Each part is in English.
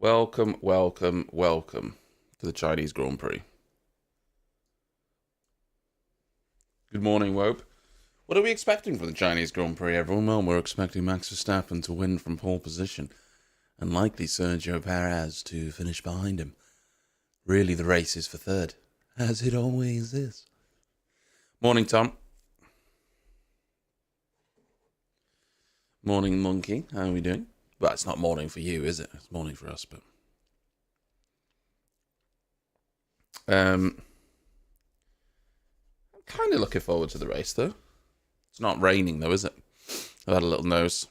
Welcome, welcome, welcome to the Chinese Grand Prix. Good morning, Wope. What are we expecting from the Chinese Grand Prix, everyone? Well, we're expecting Max Verstappen to win from pole position and likely Sergio Perez to finish behind him. Really, the race is for third, as it always is. Morning, Tom. Morning, Monkey. How are we doing? Well, it's not morning for you, is it? It's morning for us, but... I'm kind of looking forward to the race, though. It's not raining, though, is it? I've had a little nose.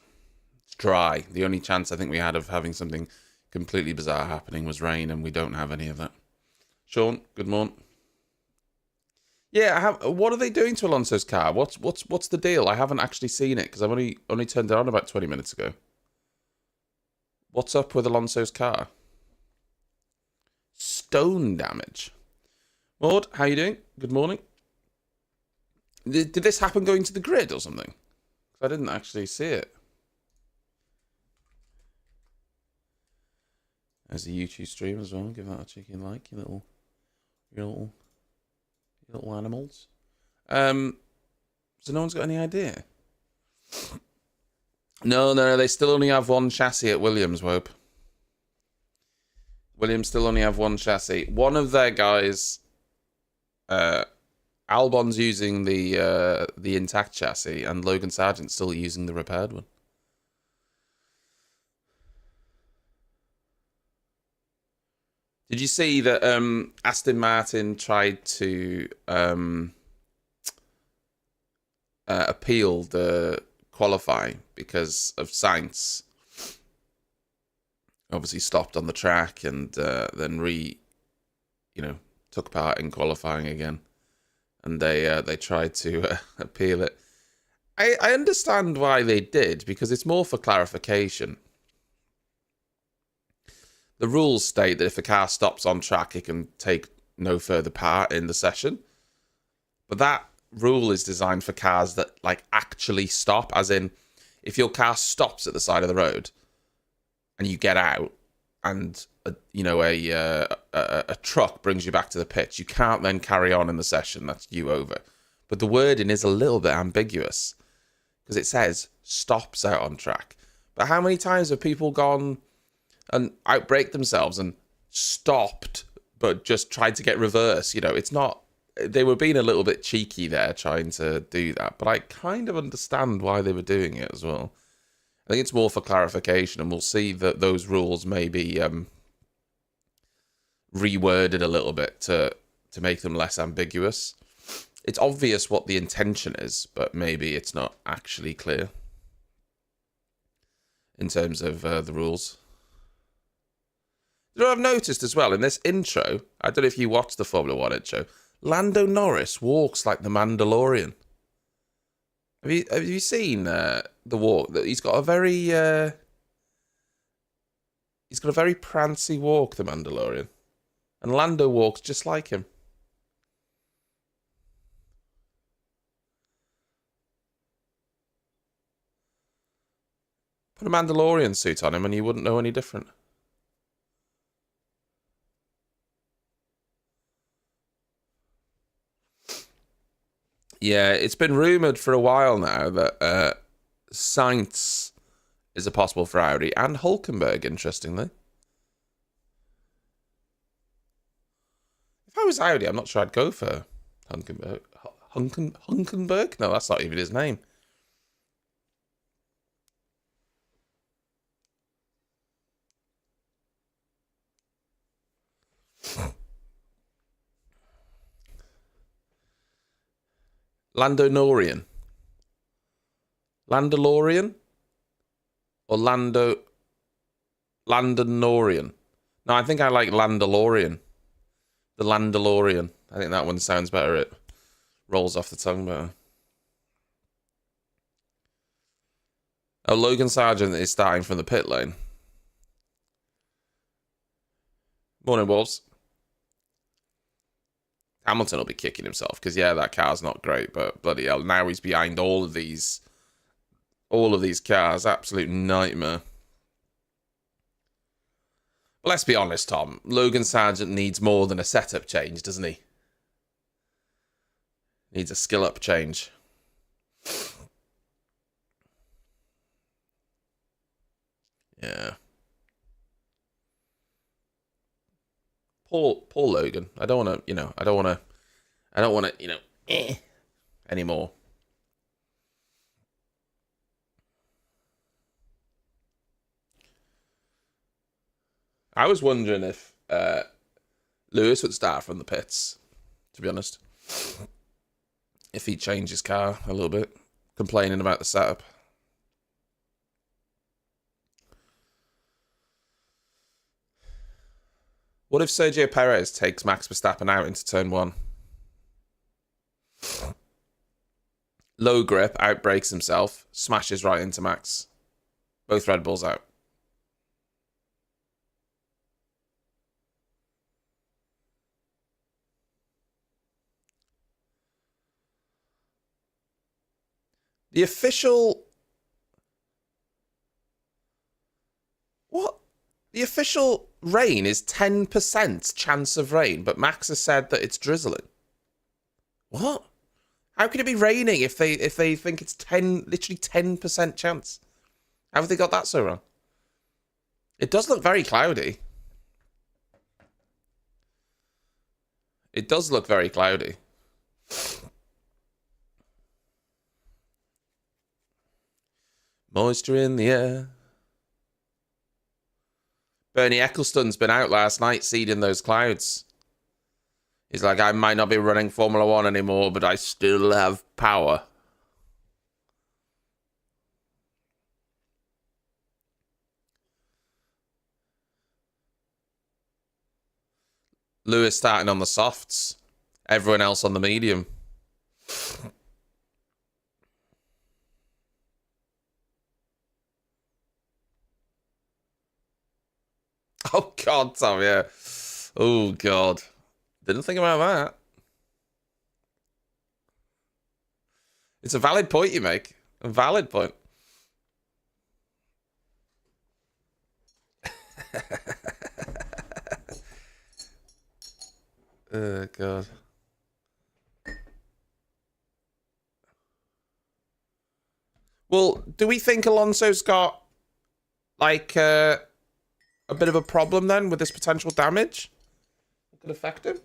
It's dry. The only chance I think we had of having something completely bizarre happening was rain, and we don't have any of that. Sean, good morning. Yeah, what are they doing to Alonso's car? What's the deal? I haven't actually seen it because I've only turned it on about 20 minutes ago. What's up with Alonso's car? Stone damage. Maud, how you doing? Good morning. Did this happen going to the grid or something? I didn't actually see it. As a YouTube stream as well, give that a cheeky like, you little animals. So no one's got any idea. No, they still only have one chassis at Williams, Wope. Williams still only have one chassis. One of their guys, Albon's using the intact chassis, and Logan Sargent's still using the repaired one. Did you see that Aston Martin tried to appeal the qualifying because of Sainz? Obviously stopped on the track and then took part in qualifying again, and they tried to appeal it. I understand why they did, because it's more for clarification. The rules state that if a car stops on track, it can take no further part in the session. But that rule is designed for cars that actually stop, as in if your car stops at the side of the road and you get out and a truck brings you back to the pitch, you can't then carry on in the session. That's you over. But the wording is a little bit ambiguous because it says stops out on track. But how many times have people gone and outbrake themselves and stopped, but just tried to get reverse? It's not... They were being a little bit cheeky there, trying to do that. But I kind of understand why they were doing it as well. I think it's more for clarification, and we'll see that those rules may be reworded a little bit to make them less ambiguous. It's obvious what the intention is, but maybe it's not actually clear in terms of the rules. You know what I've noticed as well in this intro? I don't know if you watched the Formula 1 intro. Lando Norris walks like the Mandalorian. Have you seen the walk? He's got a very prancy walk, the Mandalorian, and Lando walks just like him. Put a Mandalorian suit on him, and you wouldn't know any different. Yeah, it's been rumoured for a while now that Sainz is a possible Ferrari, and Hulkenberg, interestingly. If I was Audi, I'm not sure I'd go for Hulkenberg. Hulkenberg? No, that's not even his name. Landonorian. Landalorian? Or Landonorian? No, I think I like Landalorian. The Landalorian. I think that one sounds better. It rolls off the tongue better. Oh, Logan Sargent is starting from the pit lane. Morning, Wolves. Hamilton will be kicking himself because, yeah, that car's not great, but bloody hell, now he's behind all of these cars. Absolute nightmare. But let's be honest, Tom. Logan Sargent needs more than a setup change, doesn't he? Needs a skill up change. Yeah. Poor Logan. I don't want to, I don't want to, anymore. I was wondering if Lewis would start from the pits, to be honest. If he'd change his car a little bit, complaining about the setup. What if Sergio Perez takes Max Verstappen out into turn 1? Low grip, outbrakes himself, smashes right into Max. Both Red Bulls out. The official... What? The official rain is 10% chance of rain, but Max has said that it's drizzling. What? How can it be raining if they think it's literally 10% chance? How have they got that so wrong? It does look very cloudy. It does look very cloudy. Moisture in the air. Bernie Ecclestone's been out last night seeding those clouds. He's like, I might not be running Formula 1 anymore, but I still have power. Lewis starting on the softs. Everyone else on the medium. Oh, God, Tom, yeah. Oh, God. Didn't think about that. It's a valid point you make. A valid point. Oh, God. Well, do we think Alonso's got, like, a bit of a problem then with this potential damage? It could affect him?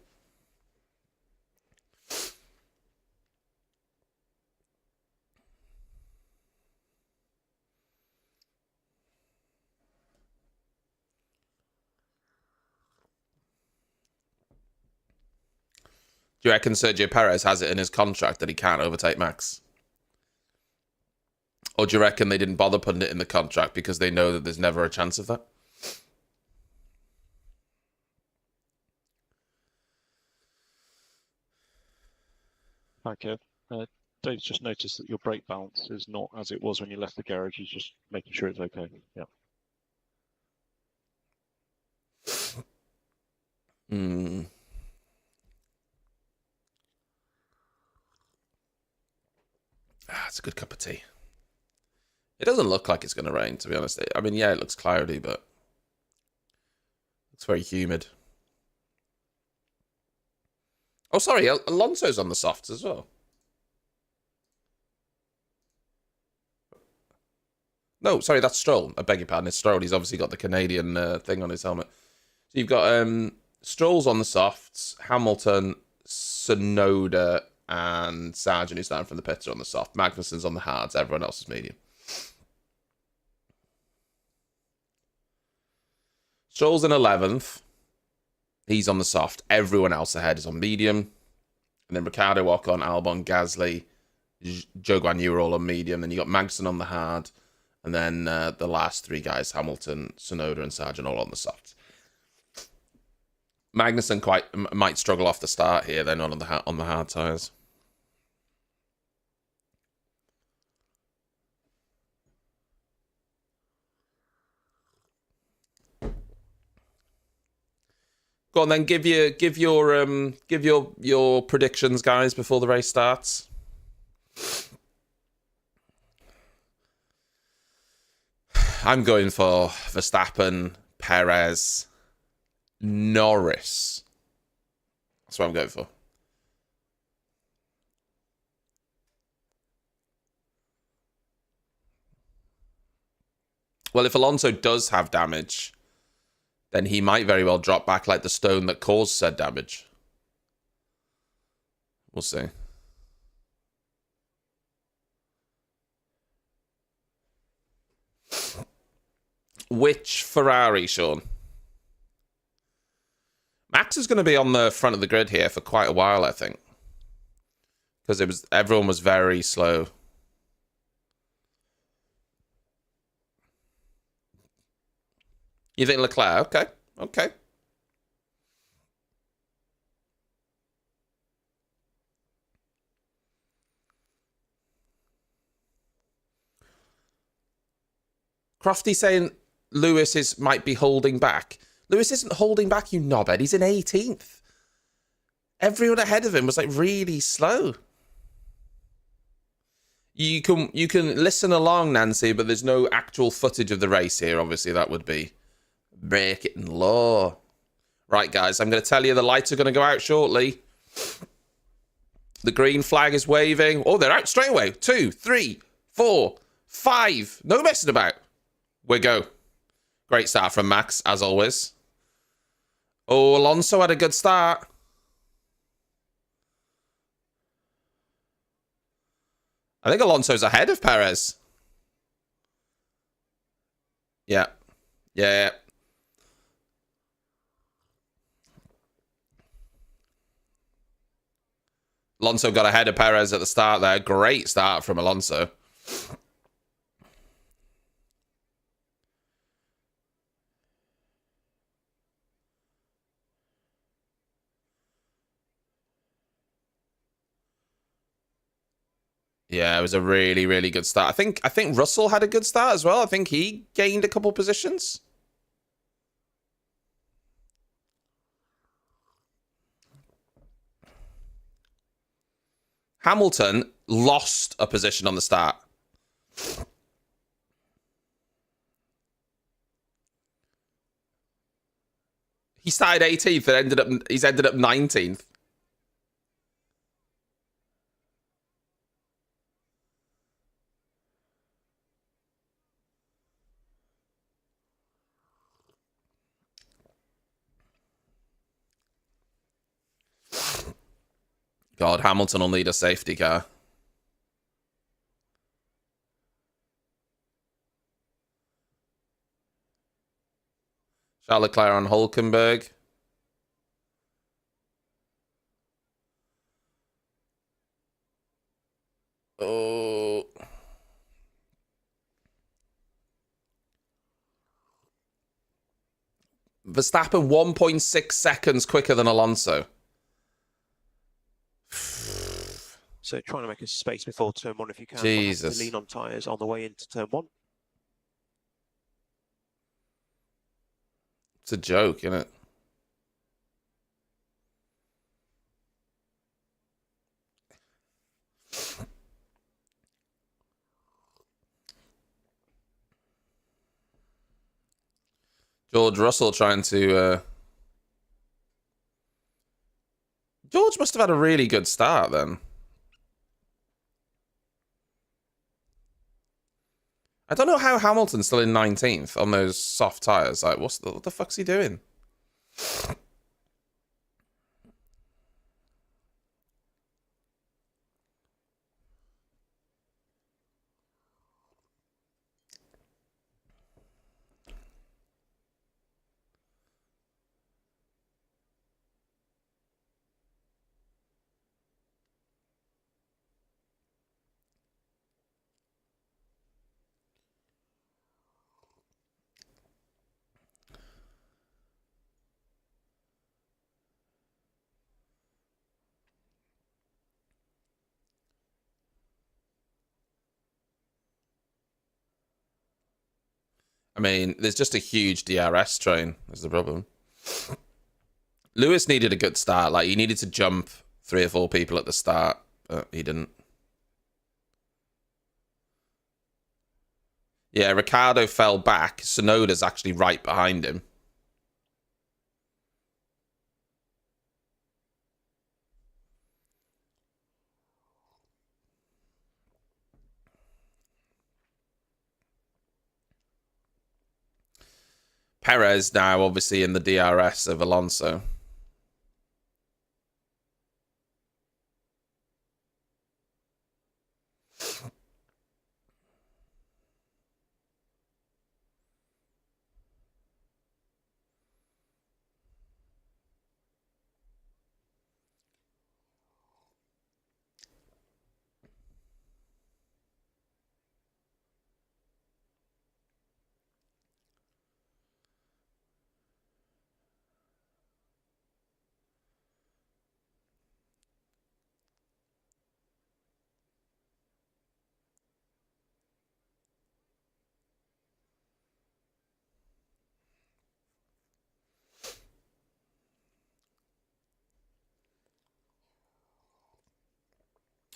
Do you reckon Sergio Perez has it in his contract that he can't overtake Max? Or do you reckon they didn't bother putting it in the contract because they know that there's never a chance of that? Hi, Kev. Dave's just noticed that your brake bounce is not as it was when you left the garage. He's just making sure it's okay. Yeah. It's a good cup of tea. It doesn't look like it's going to rain, to be honest. I mean, yeah, it looks cloudy, but it's very humid. Oh, sorry, Alonso's on the softs as well. No, sorry, that's Stroll. I beg your pardon, it's Stroll. He's obviously got the Canadian thing on his helmet. So you've got Stroll's on the softs, Hamilton, Tsunoda, and Sargent, who's down from the pits, are on the soft. Magnussen's on the hards. Everyone else is medium. Stroll's in 11th. He's on the soft. Everyone else ahead is on medium. And then Ricciardo, Ocon, Albon, Gasly, Zhou Guanyu are all on medium. Then you got Magnussen on the hard. And then the last three guys, Hamilton, Tsunoda, and Sargent, all on the soft. Magnussen might struggle off the start here, then on the hard tyres. Go on then, give your predictions, guys, before the race starts. I'm going for Verstappen, Perez, Norris. That's what I'm going for. Well, if Alonso does have damage, then he might very well drop back like the stone that caused said damage. We'll see. Which Ferrari, Sean? Max is going to be on the front of the grid here for quite a while, I think, because everyone was very slow. You think Leclerc? Okay, okay. Crofty saying Lewis might be holding back. Lewis isn't holding back, you knobhead. He's in 18th. Everyone ahead of him was like really slow. You can listen along, Nancy, but there's no actual footage of the race here. Obviously, that would be breaking law. Right, guys, I'm going to tell you the lights are going to go out shortly. The green flag is waving. Oh, they're out straight away. 2, 3, 4, 5. No messing about. We go. Great start from Max, as always. Oh, Alonso had a good start. I think Alonso's ahead of Perez. Yeah. Yeah. Alonso got ahead of Perez at the start there. Great start from Alonso. Yeah, it was a really, really good start. I think Russell had a good start as well. I think he gained a couple positions. Hamilton lost a position on the start. He started 18th and he's ended up 19th. God, Hamilton will need a safety car. Charles Leclerc on Hulkenberg. Oh. Verstappen 1.6 seconds quicker than Alonso. So trying to make a space before turn one if you can. Jesus. To lean on tyres on the way into turn one. It's a joke, isn't it? George Russell trying to... George must have had a really good start then. I don't know how Hamilton's still in 19th on those soft tyres. Like, what the fuck's he doing? I mean, there's just a huge DRS train. That's the problem. Lewis needed a good start. Like, he needed to jump 3 or 4 people at the start, but he didn't. Yeah, Ricciardo fell back. Sonoda's actually right behind him. Perez now obviously in the DRS of Alonso.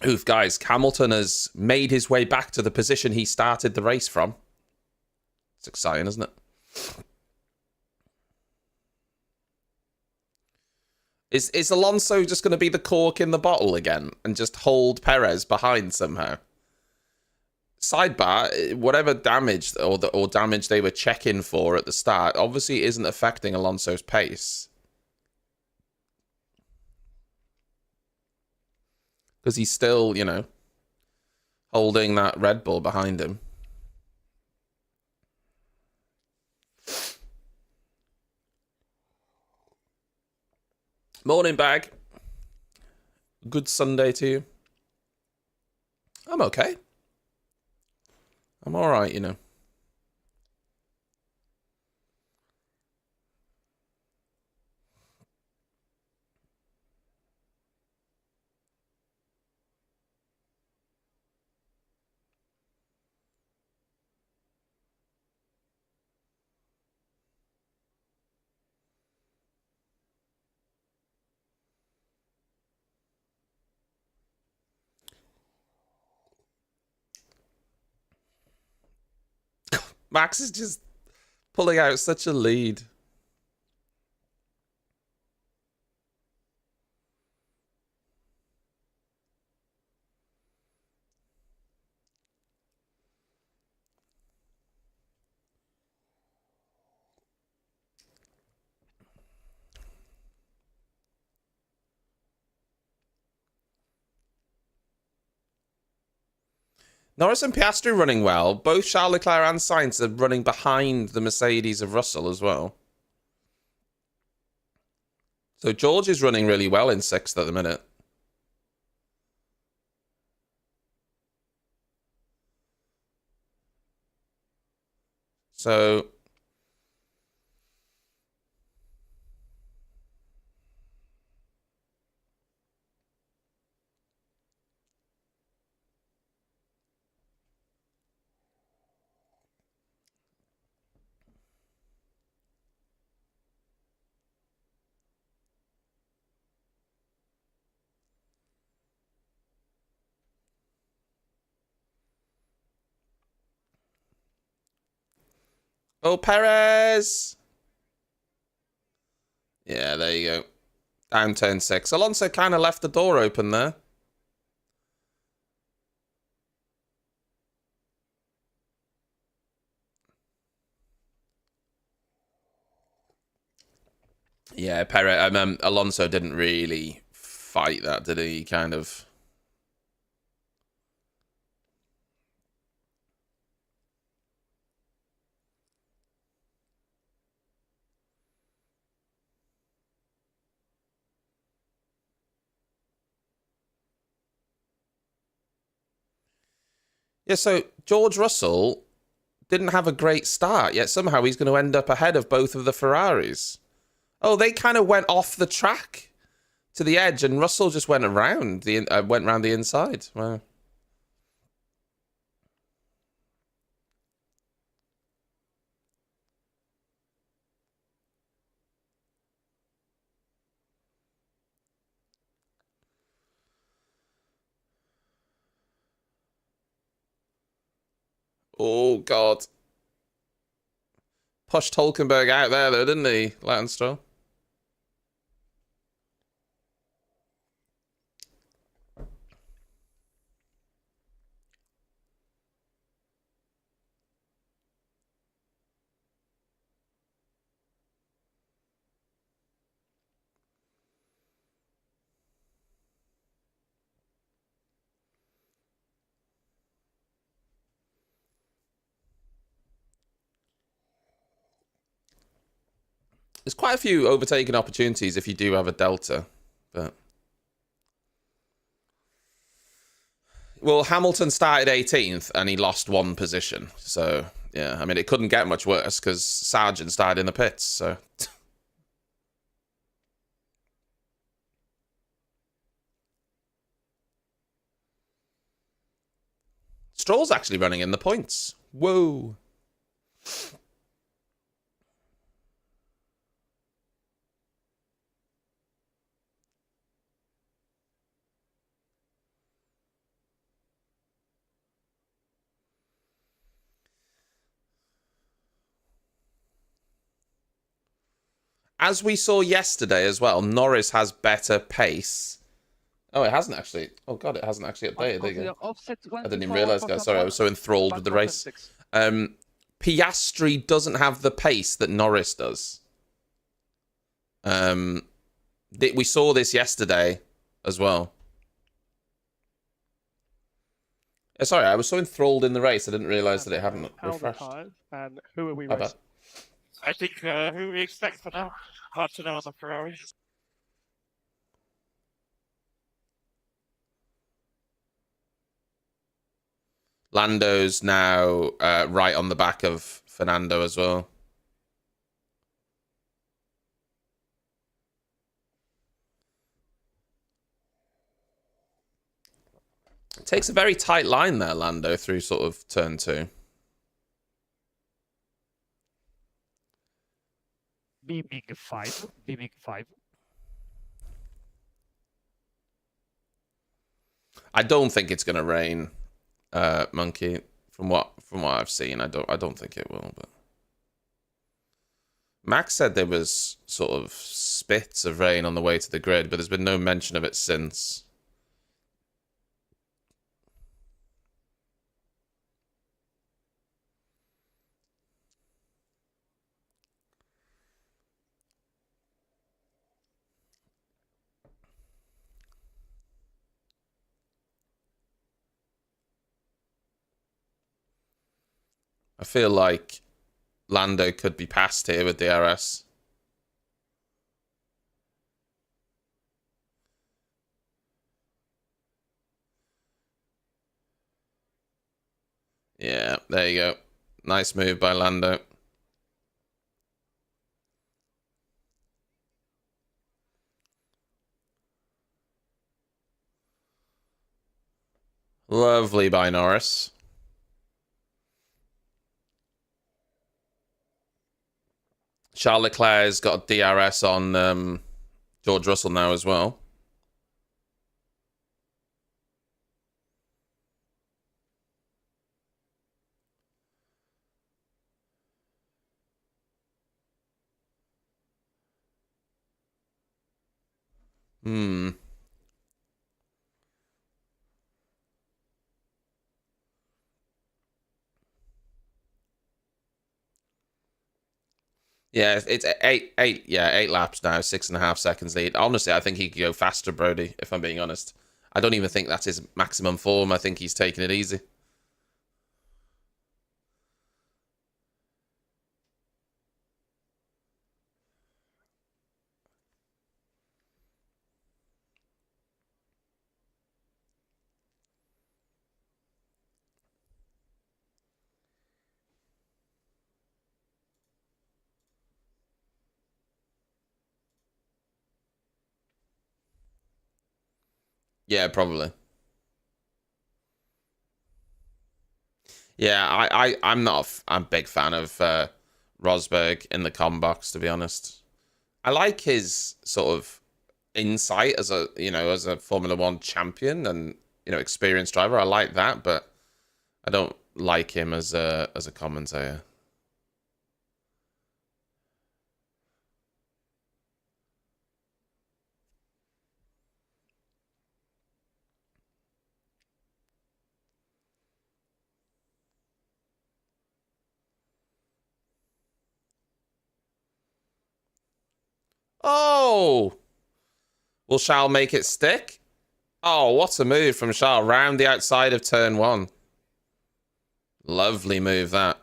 Oof, guys, Hamilton has made his way back to the position he started the race from. It's exciting, isn't it? Is Alonso just going to be the cork in the bottle again and just hold Perez behind somehow? Sidebar, whatever damage or damage they were checking for at the start obviously isn't affecting Alonso's pace. Because he's still, you know, holding that Red Bull behind him. Morning, Bag. Good Sunday to you. I'm okay. I'm alright, you know. Max is just pulling out such a lead. Norris and Piastri running well. Both Charles Leclerc and Sainz are running behind the Mercedes of Russell as well. So George is running really well in 6th at the minute. So oh, Perez. Yeah, there you go. Down turn 6. Alonso kind of left the door open there. Yeah, Perez. Alonso didn't really fight that, did he? Kind of. Yeah, so George Russell didn't have a great start, yet somehow he's going to end up ahead of both of the Ferraris. Oh, they kind of went off the track to the edge, and Russell just went around the inside. Wow. Oh God. Pushed Hulkenberg out there though, didn't he, Lance Stroll? There's quite a few overtaking opportunities if you do have a delta, but well, Hamilton started 18th and he lost 1 position. So yeah, I mean it couldn't get much worse because Sargent started in the pits. So Stroll's actually running in the points. Whoa. As we saw yesterday as well, Norris has better pace. Oh, it hasn't actually. Oh, God, it hasn't actually updated. There you go. I didn't even realise, guys. Sorry, I was so enthralled with the race. Piastri doesn't have the pace that Norris does. We saw this yesterday as well. Sorry, I was so enthralled in the race, I didn't realise that it hadn't refreshed. And who are we My racing? bad. I think who we expect for now. Hard to know on the Ferrari. Lando's now right on the back of Fernando as well. It takes a very tight line there, Lando, through sort of turn 2. Beaming 5. Beaming 5. I don't think it's going to rain, Monkey. From what I've seen, I don't think it will. But Max said there was sort of spits of rain on the way to the grid, but there's been no mention of it since. I feel like Lando could be passed here with DRS. Yeah, there you go. Nice move by Lando. Lovely by Norris. Charles Leclerc's got DRS on George Russell now as well. Yeah, it's eight laps now, 6.5 seconds lead. Honestly, I think he could go faster, Brody, if I'm being honest. I don't even think that's his maximum form. I think he's taking it easy. Yeah, probably. Yeah, I'm not. I'm a big fan of Rosberg in the com box, to be honest. I like his sort of insight as a Formula One champion and experienced driver. I like that, but I don't like him as a commentator. Oh! Will Charles make it stick? Oh, what a move from Charles. Round the outside of turn 1. Lovely move, that.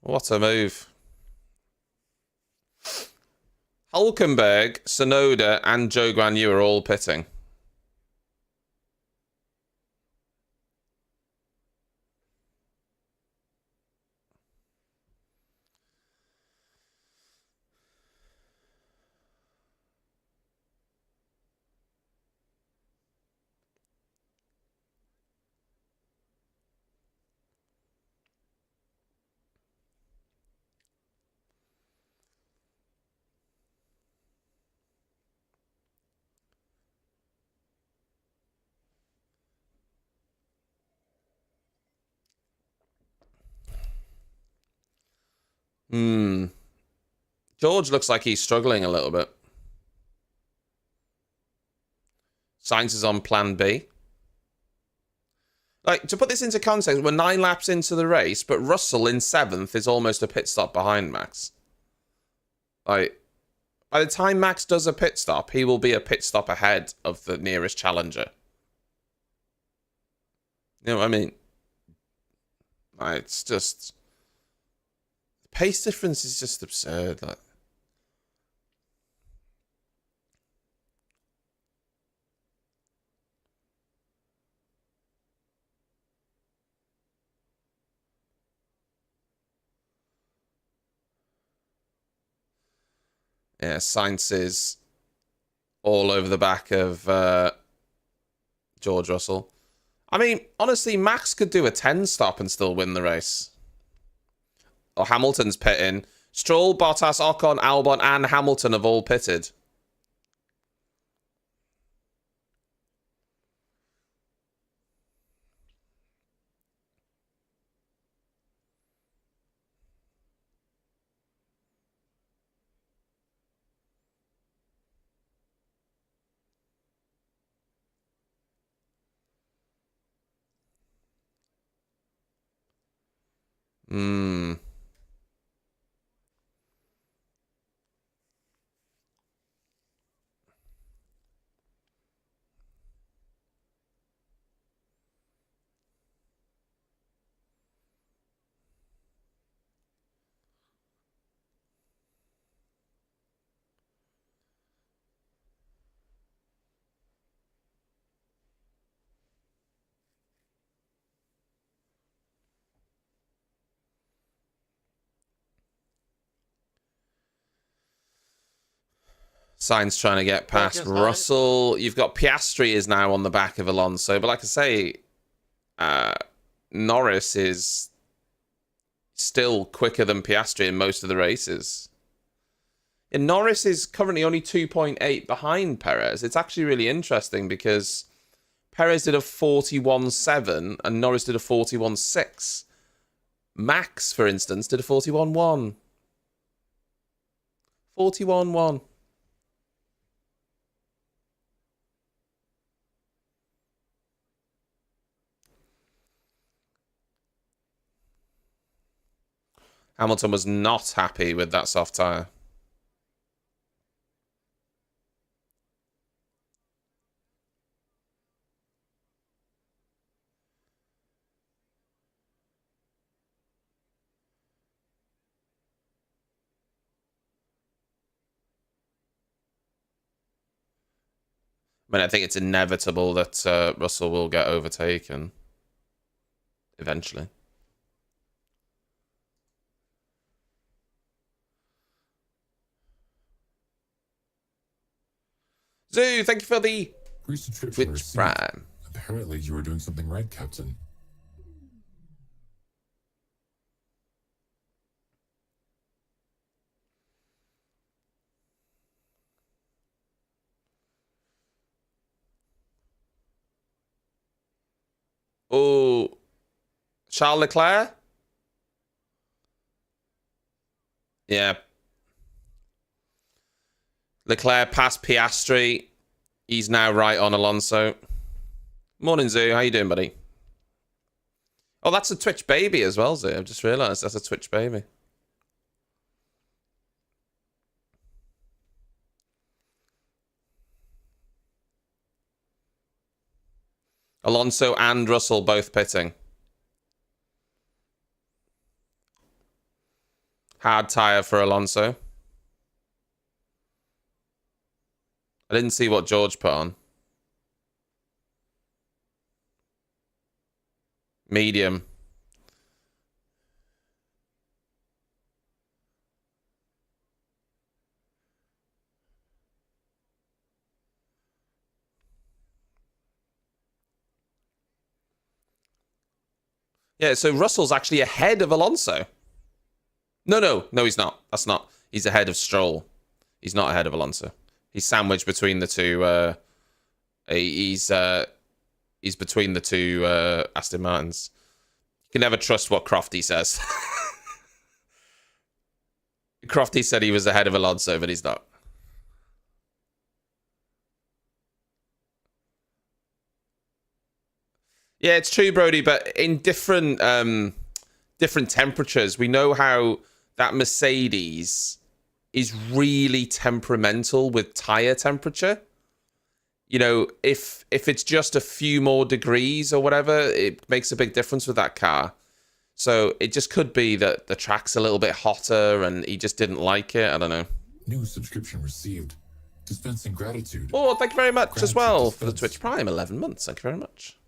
What a move. Hulkenberg, Sonoda, and Zhou Guanyu are all pitting. George looks like he's struggling a little bit. Sainz is on plan B. Like, to put this into context, we're 9 laps into the race, but Russell in 7th is almost a pit stop behind Max. Like, by the time Max does a pit stop, he will be a pit stop ahead of the nearest challenger. You know what I mean? Like, it's just... The pace difference is just absurd. Like, yeah, Sainz is all over the back of George Russell. I mean, honestly, Max could do a 10 stop and still win the race. Or Hamilton's pitting. Stroll, Bottas, Ocon, Albon, and Hamilton have all pitted. Sainz trying to get past Russell. You've got Piastri is now on the back of Alonso. But like I say, Norris is still quicker than Piastri in most of the races. And Norris is currently only 2.8 behind Perez. It's actually really interesting because Perez did a 41.7 and Norris did a 41.6. Max, for instance, did a 41.1. 41.1. Hamilton was not happy with that soft tyre. I mean, I think it's inevitable that Russell will get overtaken eventually. Zoo, thank you for the Twitch Prime. Apparently you were doing something right, Captain. Oh, Charles Leclerc? Yeah. Leclerc past Piastri. He's now right on Alonso. Morning, Zoo. How you doing, buddy? Oh, that's a Twitch baby as well, Zoo. I've just realised that's a Twitch baby. Alonso and Russell both pitting. Hard tyre for Alonso. I didn't see what George put on. Medium. Yeah, so Russell's actually ahead of Alonso. No, he's not. That's not. He's ahead of Stroll. He's not ahead of Alonso. He's sandwiched between the two. He's between the two Aston Martins. You can never trust what Crofty says. Crofty said he was ahead of Alonso, but he's not. Yeah, it's true, Brody, but in different temperatures. We know how that Mercedes is really temperamental with tire temperature. You know, if it's just a few more degrees or whatever, it makes a big difference with that car. So it just could be that the track's a little bit hotter and he just didn't like it. I don't know. New subscription received. Dispensing gratitude. Oh, thank you very much as Gratitude well for the dispense. Twitch Prime. 11 months. Thank you very much.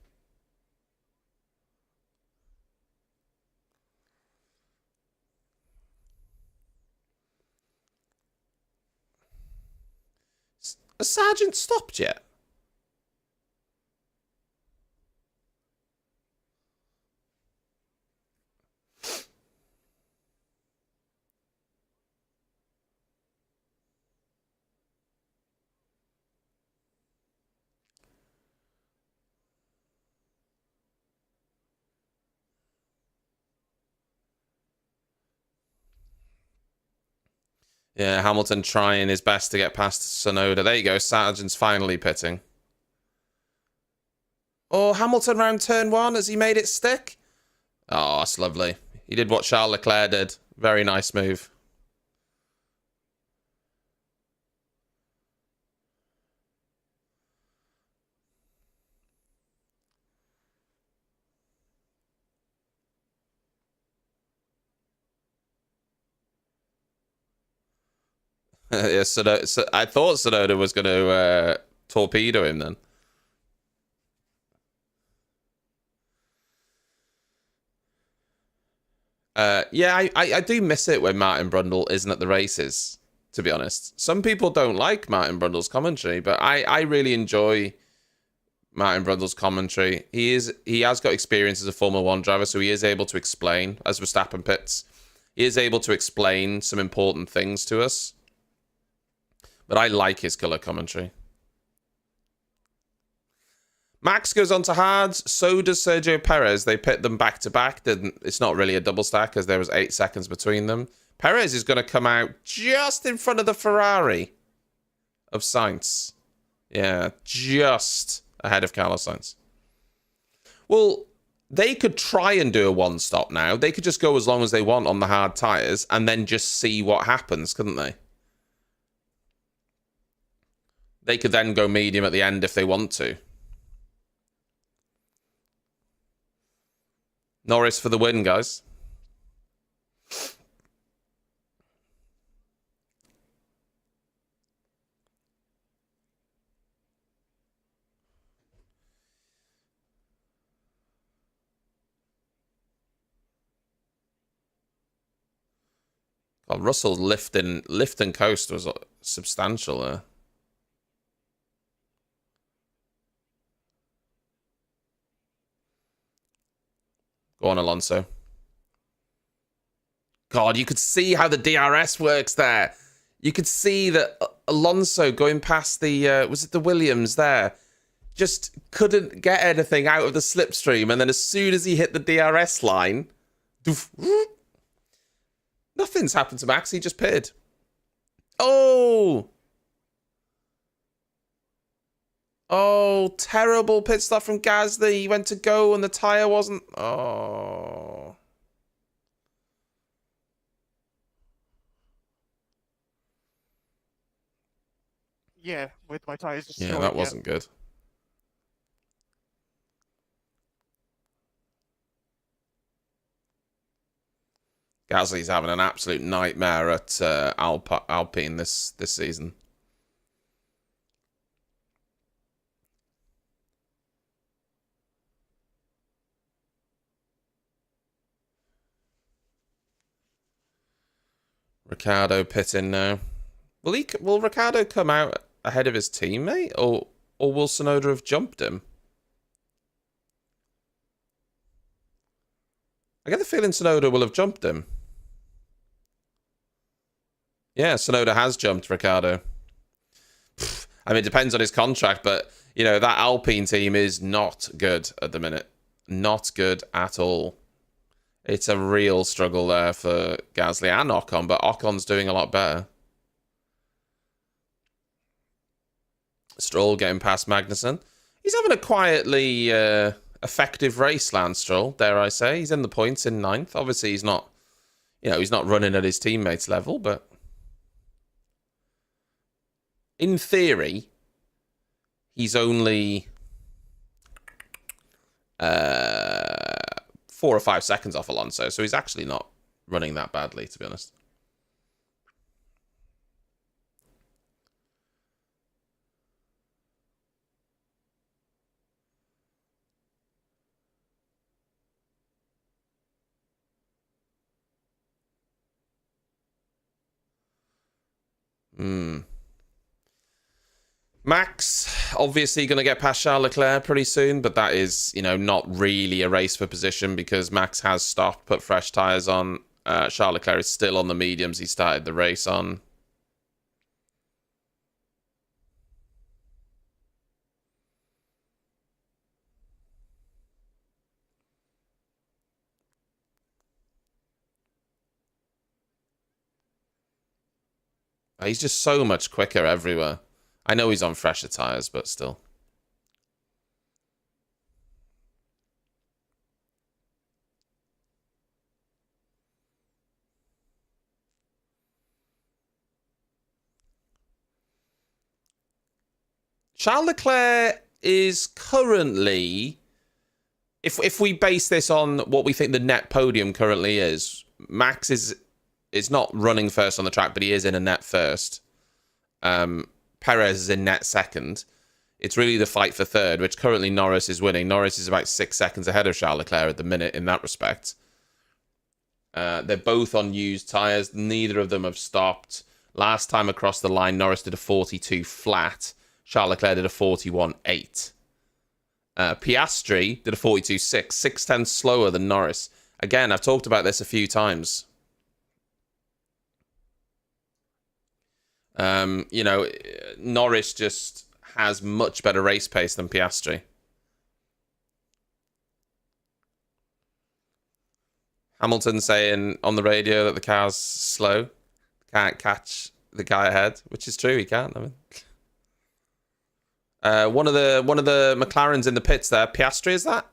Has Sergeant stopped yet? Yeah, Hamilton trying his best to get past Tsunoda. There you go. Sargent's finally pitting. Oh, Hamilton round turn 1. Has he made it stick? Oh, that's lovely. He did what Charles Leclerc did. Very nice move. Yeah, so I thought Tsunoda was going to torpedo him then. Yeah, I do miss it when Martin Brundle isn't at the races, to be honest. Some people don't like Martin Brundle's commentary, but I really enjoy Martin Brundle's commentary. He has got experience as a Formula 1 driver, so he is able to explain, as Verstappen pits, he is able to explain some important things to us. But I like his colour commentary. Max goes on to Hadz. So does Sergio Perez. They pit them back to back. It's not really a double stack because there was 8 seconds between them. Perez is going to come out just in front of the Ferrari of Sainz. Yeah, just ahead of Carlos Sainz. Well, they could try and do a one-stop now. They could just go as long as they want on the hard tyres and then just see what happens, couldn't they? They could then go medium at the end if they want to. Norris for the win, guys. God, Russell's lift and coast was substantial there. Go on, Alonso. God, you could see how the DRS works there. You could see that Alonso going past the, was it the Williams there? Just couldn't get anything out of the slipstream. And then as soon as he hit the DRS line, doof, nothing's happened to Max. He just pitted. Oh! Oh, terrible pit stop from Gasly. He went to go and the tyre wasn't... Oh. Yeah, with my tyres destroyed. Yeah, that wasn't good. Gasly's having an absolute nightmare at Alpine this season. Ricciardo pitting now. Will Ricciardo come out ahead of his teammate, or will Tsunoda have jumped him? I get the feeling Tsunoda will have jumped him. Yeah, Tsunoda has jumped Ricciardo. I mean, it depends on his contract, but, you know, that Alpine team is not good at the minute. Not good at all. It's a real struggle there for Gasly and Ocon, but Ocon's doing a lot better. Stroll getting past Magnussen. He's having a quietly effective race, Lance Stroll, dare I say. He's in the points in 9th. Obviously, he's not, you know, he's not running at his teammates' level, but in theory, he's only 4 or 5 seconds off Alonso, so he's actually not running that badly, to be honest. Max, obviously going to get past Charles Leclerc pretty soon, but that is, you know, not really a race for position because Max has stopped, put fresh tyres on. Charles Leclerc is still on the mediums he started the race on. He's just so much quicker everywhere. I know he's on fresher tyres, but still. Charles Leclerc is currently, if we base this on what we think the net podium currently is, Max is not running first on the track, but he is in a net first. Perez is in net second. It's really the fight for third, which currently Norris is winning. Norris is about 6 seconds ahead of Charles Leclerc at the minute in that respect. They're both on used tyres. Neither of them have stopped. Last time across the line, Norris did a 42 flat. Charles Leclerc did a 41.8. Piastri did a 42.6, 6/10 slower than Norris. Again, I've talked about this a few times. You know, Norris just has much better race pace than Piastri. Hamilton saying on the radio that the car's slow, can't catch the guy ahead, which is true. He can't. I mean, one of the McLarens in the pits there. Piastri, is that?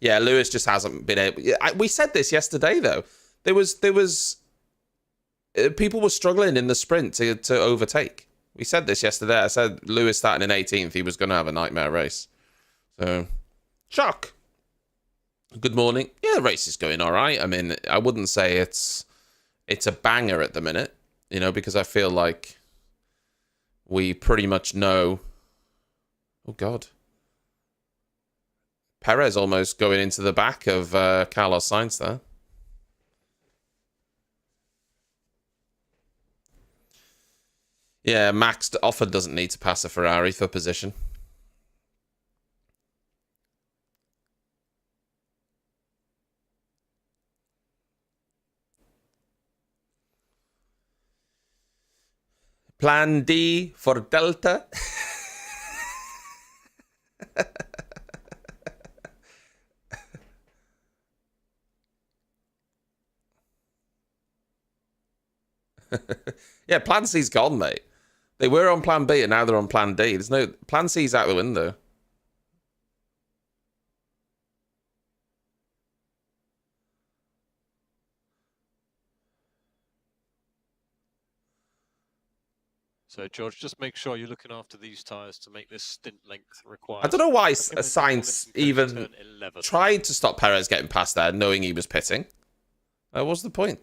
Yeah, Lewis just hasn't been able. We said this yesterday though. There was people were struggling in the sprint to overtake. We said this yesterday. I said Lewis starting in 18th, he was going to have a nightmare race. So, shock. Good morning. Yeah, the race is going all right. I mean, I wouldn't say it's a banger at the minute, you know, because I feel like we pretty much know. Oh, God. Perez almost going into the back of Carlos Sainz there. Yeah, Max often doesn't need to pass a Ferrari for position. Plan D for Delta. Yeah, Plan C's gone, mate. They were on Plan B and now they're on Plan D. There's no Plan C's out the window. So, George, just make sure you're looking after these tyres to make this stint length required. I don't know why Recommended Sainz limits in even turn 11. tried to stop Perez getting past there, knowing he was pitting. What's the point?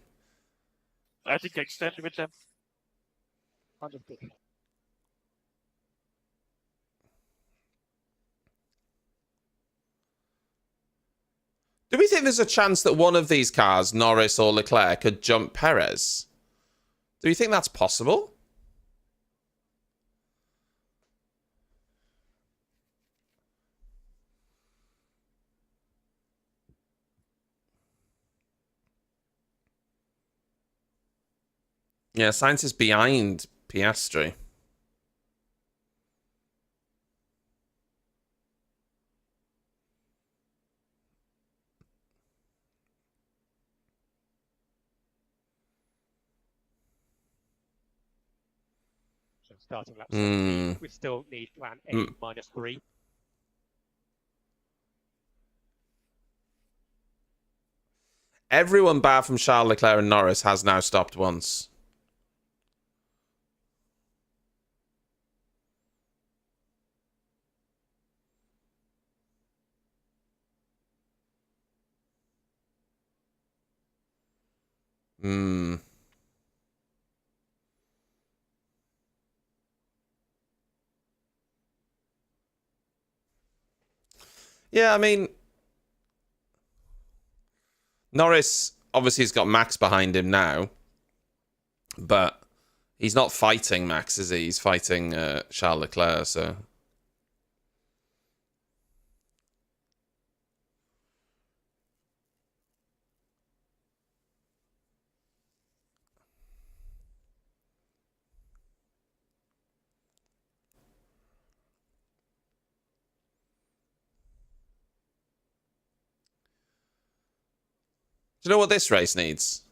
I think extend with them. 100%. Do we think there's a chance that one of these cars, Norris or Leclerc, could jump Perez? Do you think that's possible? Yeah, Sainz is behind Piastri. So starting lap Hmm. 17, we still need plan A minus 3. Everyone bar from Charles Leclerc and Norris has now stopped once. Hmm. Yeah, I mean, Norris obviously has got Max behind him now, but he's not fighting Max, is he? He's fighting Charles Leclerc, so... Do you know what this race needs?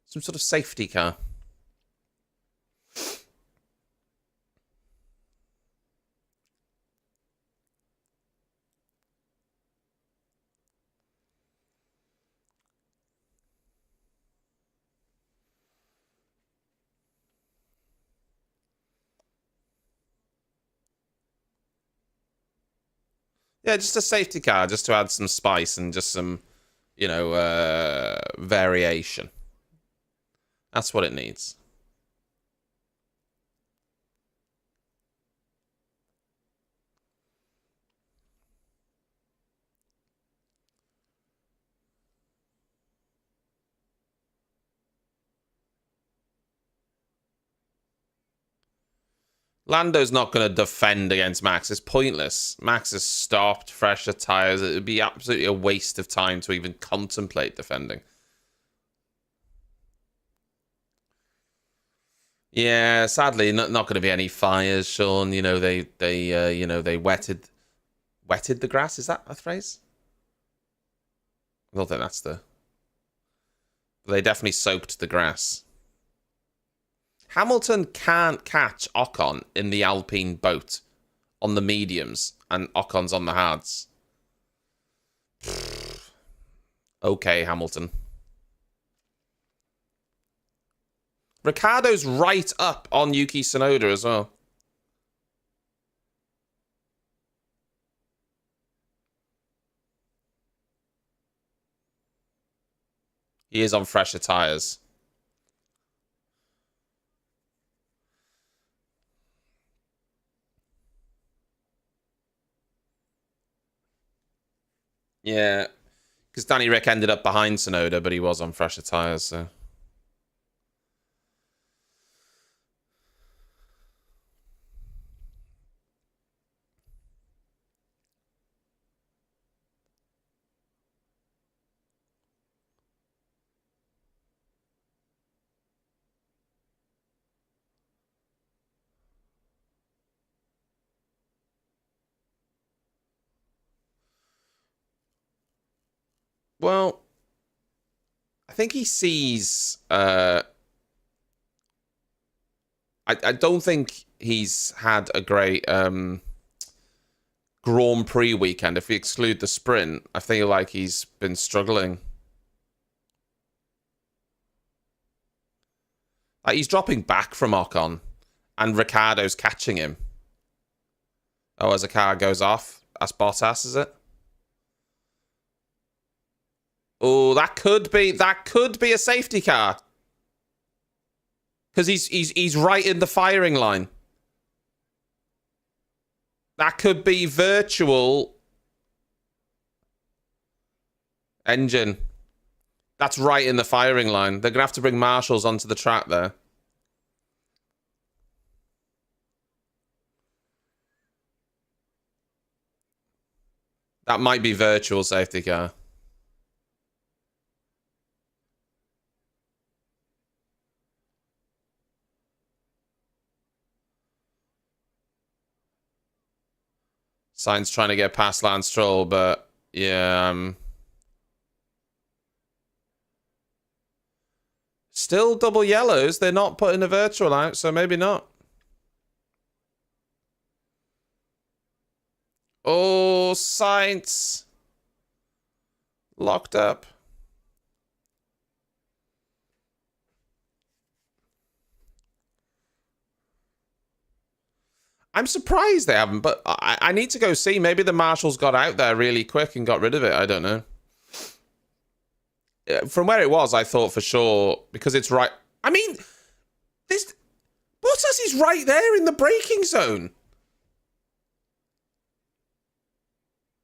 Some sort of safety car. Yeah, just a safety car, just to add some spice and just some, you know, variation. That's what it needs. Lando's not going to defend against Max. It's pointless. Max has stopped, fresher tyres. It would be absolutely a waste of time to even contemplate defending. Yeah, sadly, not going to be any fires, Sean. You know, they wetted the grass. Is that a phrase? I don't think that's the... They definitely soaked the grass. Hamilton can't catch Ocon in the Alpine boat on the mediums, and Ocon's on the hards. Okay, Hamilton. Ricciardo's right up on Yuki Tsunoda as well. He is on fresher tyres. Yeah, because Danny Rick ended up behind Tsunoda, but he was on fresher tyres, so... Well, I think he sees... I don't think he's had a great Grand Prix weekend. If we exclude the sprint, I feel like he's been struggling. Like, he's dropping back from Ocon. And Ricciardo's catching him. Oh, as a car goes off. That's Bottas, is it? Oh, that could be a safety car. Because he's right in the firing line. That could be virtual engine. That's right in the firing line. They're going to have to bring marshals onto the track there. That might be virtual safety car. Sainz trying to get past Lance Stroll, but yeah. Still double yellows. They're not putting a virtual out, so maybe not. Oh, Sainz. Locked up. I'm surprised they haven't, but I need to go see. Maybe the marshals got out there really quick and got rid of it. I don't know. From where it was, I thought for sure, because it's right. I mean, this Bottas is right there in the braking zone.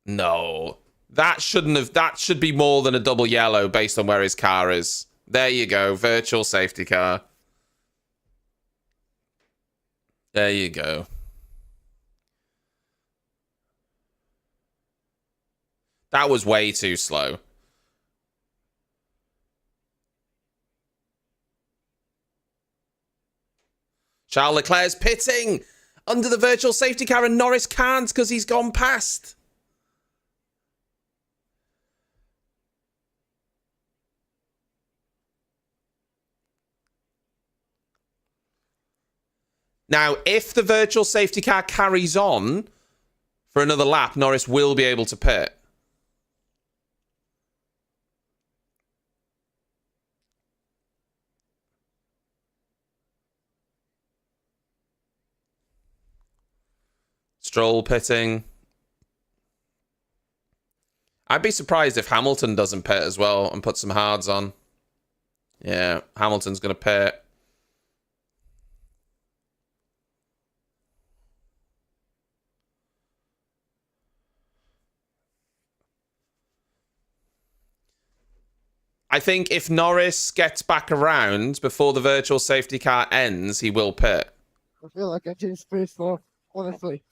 No, that shouldn't have. That should be more than a double yellow based on where his car is. There you go, virtual safety car. There you go. That was way too slow. Charles Leclerc's pitting under the virtual safety car and Norris can't because he's gone past. Now, if the virtual safety car carries on for another lap, Norris will be able to pit. Stroll pitting. I'd be surprised if Hamilton doesn't pit as well and put some hards on. Yeah, Hamilton's going to pit. I think if Norris gets back around before the virtual safety car ends, he will pit. I feel like I changed space though, honestly.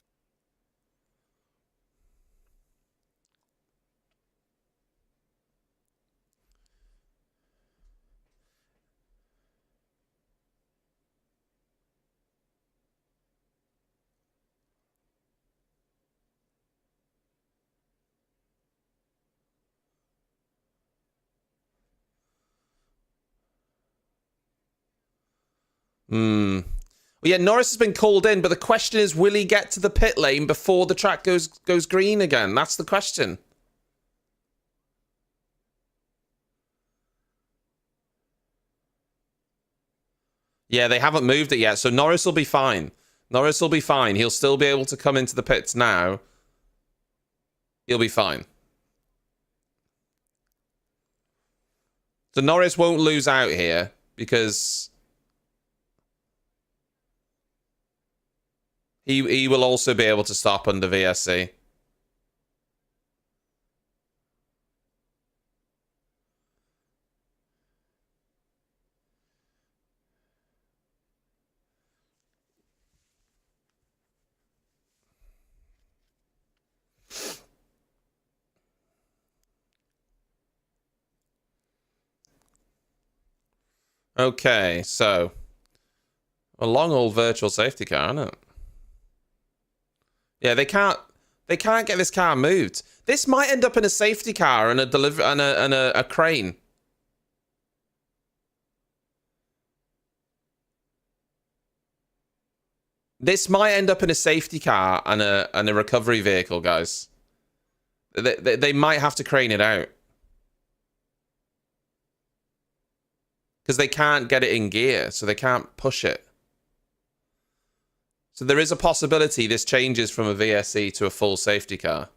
Well, yeah, Norris has been called in, but the question is, will he get to the pit lane before the track goes green again? That's the question. Yeah, they haven't moved it yet, so Norris will be fine. Norris will be fine. He'll still be able to come into the pits now. He'll be fine. So Norris won't lose out here because he will also be able to stop under VSC. Okay, so a long old virtual safety car, isn't it? Yeah, they can't get this car moved. This might end up in a safety car and a crane. This might end up in a safety car and a recovery vehicle, guys. They might have to crane it out. Because they can't get it in gear, so they can't push it. So there is a possibility this changes from a VSC to a full safety car.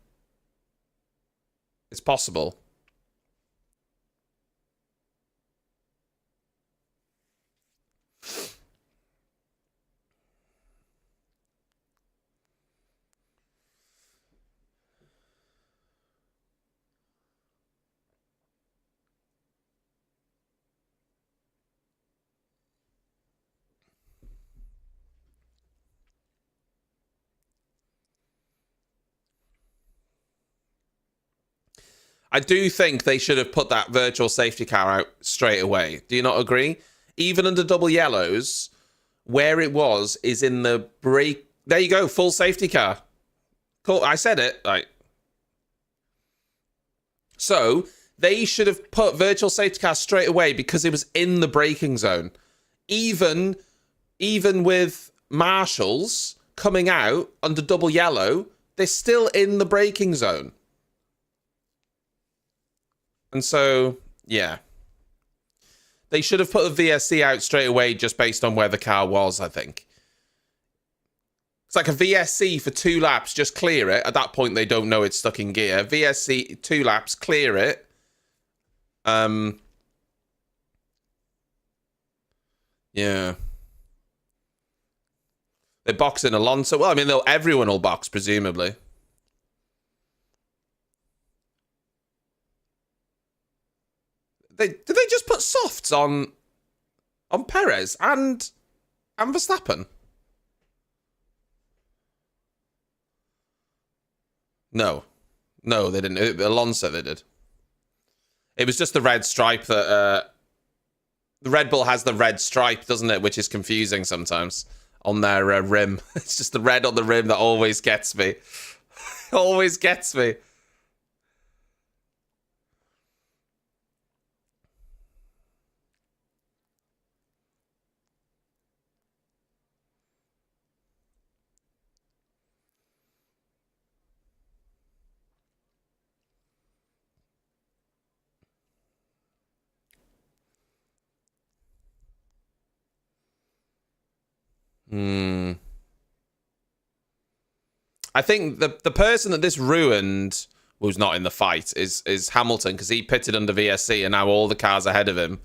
It's possible. I do think they should have put that virtual safety car out straight away. Do you not agree? Even under double yellows, where it was is in the brake. There you go, full safety car. Cool, I said it. Right. So they should have put virtual safety car straight away because it was in the braking zone. Even with marshals coming out under double yellow, they're still in the braking zone. And so, yeah. They should have put the VSC out straight away just based on where the car was, I think. It's like a VSC for 2 laps, just clear it. At that point, they don't know it's stuck in gear. VSC, 2 laps, clear it. Yeah. They're boxing Alonso. Well, I mean, everyone will box, presumably. Did they just put softs on Perez and Verstappen? No, they didn't. Alonso, they did. It was just the red stripe that the Red Bull has the red stripe, doesn't it? Which is confusing sometimes on their rim. It's just the red on the rim that always gets me. Always gets me. I think the person that this ruined, who's not in the fight, is Hamilton, because he pitted under VSC and now all the cars ahead of him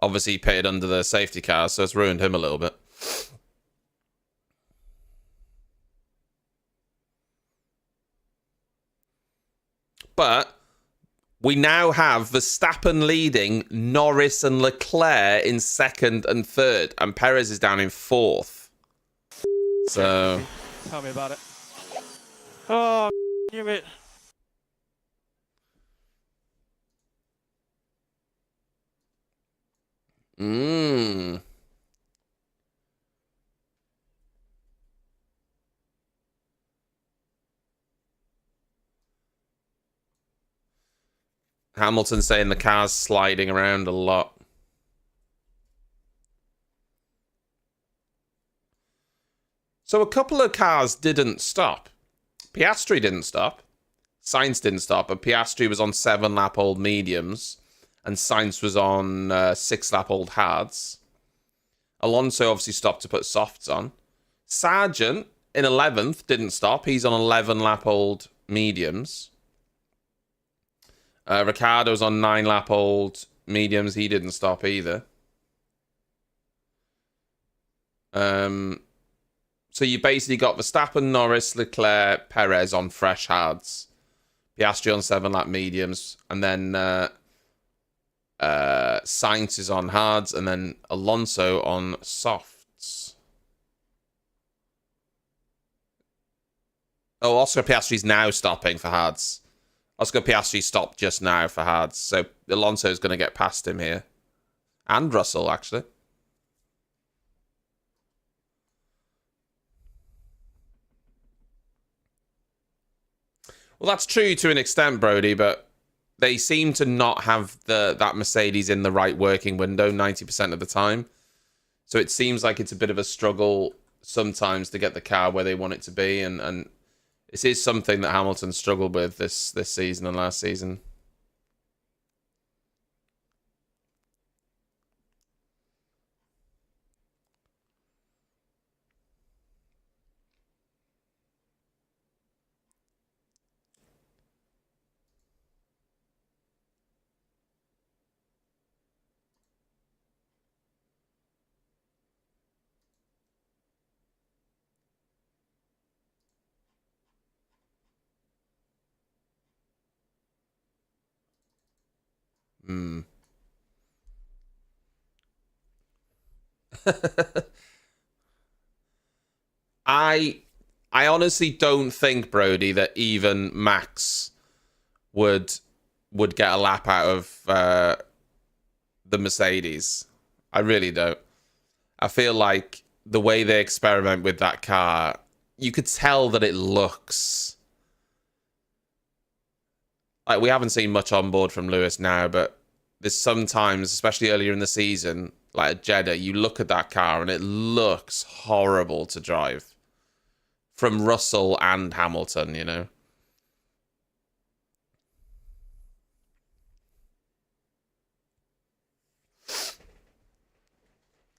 obviously pitted under the safety car, so it's ruined him a little bit. But we now have Verstappen leading, Norris and Leclerc in 2nd and 3rd, and Perez is down in 4th. So Tell me about it. Oh, knew it. Hamilton saying the car's sliding around a lot. So a couple of cars didn't stop. Piastri didn't stop. Sainz didn't stop, but Piastri was on 7-lap-old mediums, and Sainz was on 6-lap-old Hadz. Alonso obviously stopped to put softs on. Sargent in 11th didn't stop. He's on 11-lap-old mediums. Ricciardo's on 9-lap-old mediums. He didn't stop either. So you basically got Verstappen, Norris, Leclerc, Perez on fresh hards. Piastri on 7-lap mediums. And then Sainz is on hards. And then Alonso on softs. Oh, Oscar Piastri's now stopping for hards. Oscar Piastri stopped just now for hards. So Alonso's going to get past him here. And Russell, actually. Well, that's true to an extent, Brody, but they seem to not have that Mercedes in the right working window 90% of the time. So it seems like it's a bit of a struggle sometimes to get the car where they want it to be, and this is something that Hamilton struggled with this season and last season. Hmm. I honestly don't think, Brody, that even Max would get a lap out of the Mercedes. I really don't. I feel like the way they experiment with that car, you could tell that it looks like, we haven't seen much on board from Lewis now, but there's sometimes, especially earlier in the season, like at Jeddah, you look at that car and it looks horrible to drive. From Russell and Hamilton, you know.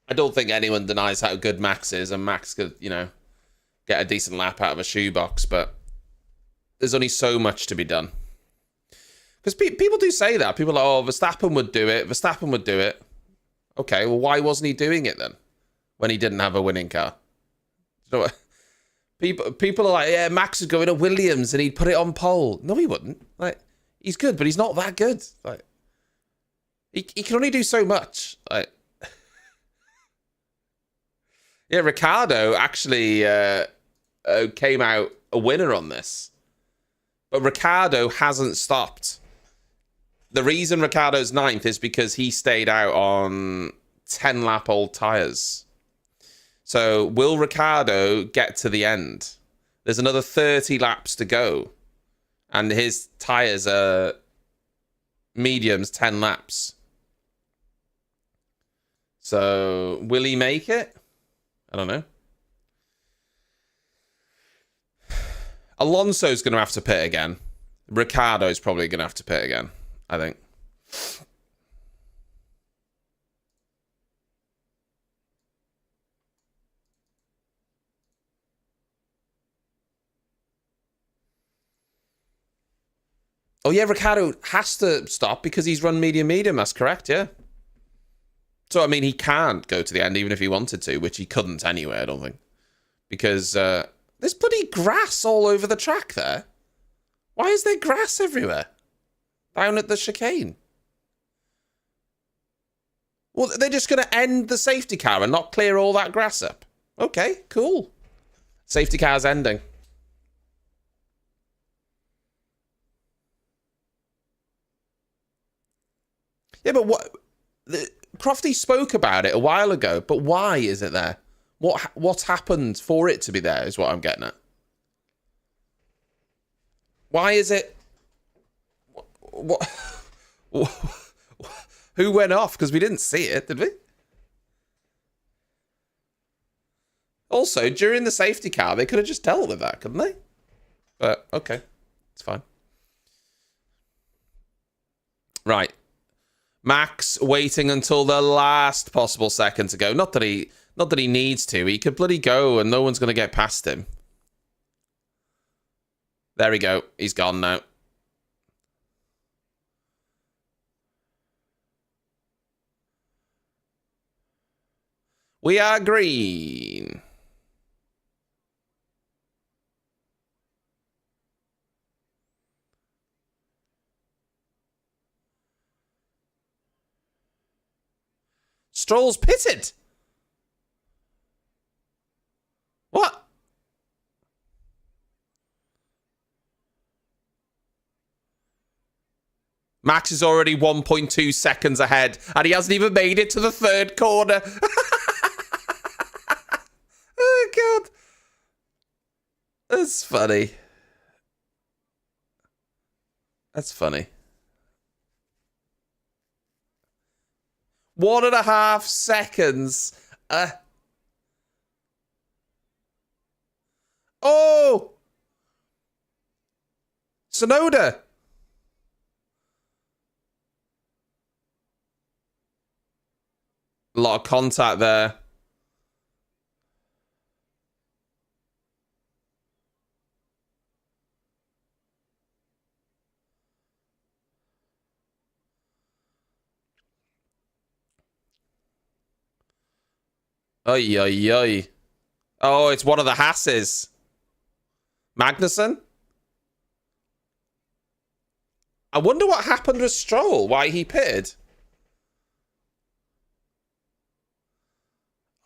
I don't think anyone denies how good Max is, and Max could, you know, get a decent lap out of a shoebox, but there's only so much to be done. Because people do say that. People are like, oh, Verstappen would do it. Verstappen would do it. Okay, well, why wasn't he doing it then? When he didn't have a winning car? You know what? People are like, yeah, Max is going to Williams and he'd put it on pole. No, he wouldn't. Like, he's good, but he's not that good. Like, he can only do so much. Like, yeah, Ricciardo actually came out a winner on this, but Ricciardo hasn't stopped. The reason Ricciardo's 9th is because he stayed out on 10-lap old tyres. So will Ricciardo get to the end? There's another 30 laps to go. And his tyres are mediums, 10 laps. So will he make it? I don't know. Alonso's going to have to pit again. Ricciardo's probably going to have to pit again, I think. Oh, yeah, Ricciardo has to stop because he's run medium. That's correct, yeah. So, I mean, he can't go to the end even if he wanted to, which he couldn't anyway, I don't think. Because there's bloody grass all over the track there. Why is there grass everywhere? Down at the chicane. Well, they're just going to end the safety car and not clear all that grass up. Okay, cool. Safety car's ending. Yeah, but what... Crofty spoke about it a while ago, but why is it there? What's happened for it to be there is what I'm getting at. Why is it... What? Who went off? Because we didn't see it, did we? Also, during the safety car, they could have just dealt with that, couldn't they? But, okay. It's fine. Right. Max waiting until the last possible second to go. Not that he needs to. He could bloody go and no one's going to get past him. There we go. He's gone now. We are green. Stroll's pitted. What? Max is already 1.2 seconds ahead, and he hasn't even made it to the third corner. Oh, God. That's funny. That's funny. 1.5 seconds. Oh! Sonoda. A lot of contact there. Oy, oy, oy. Oh, it's one of the Hasses. Magnussen? I wonder what happened with Stroll, why he pitted.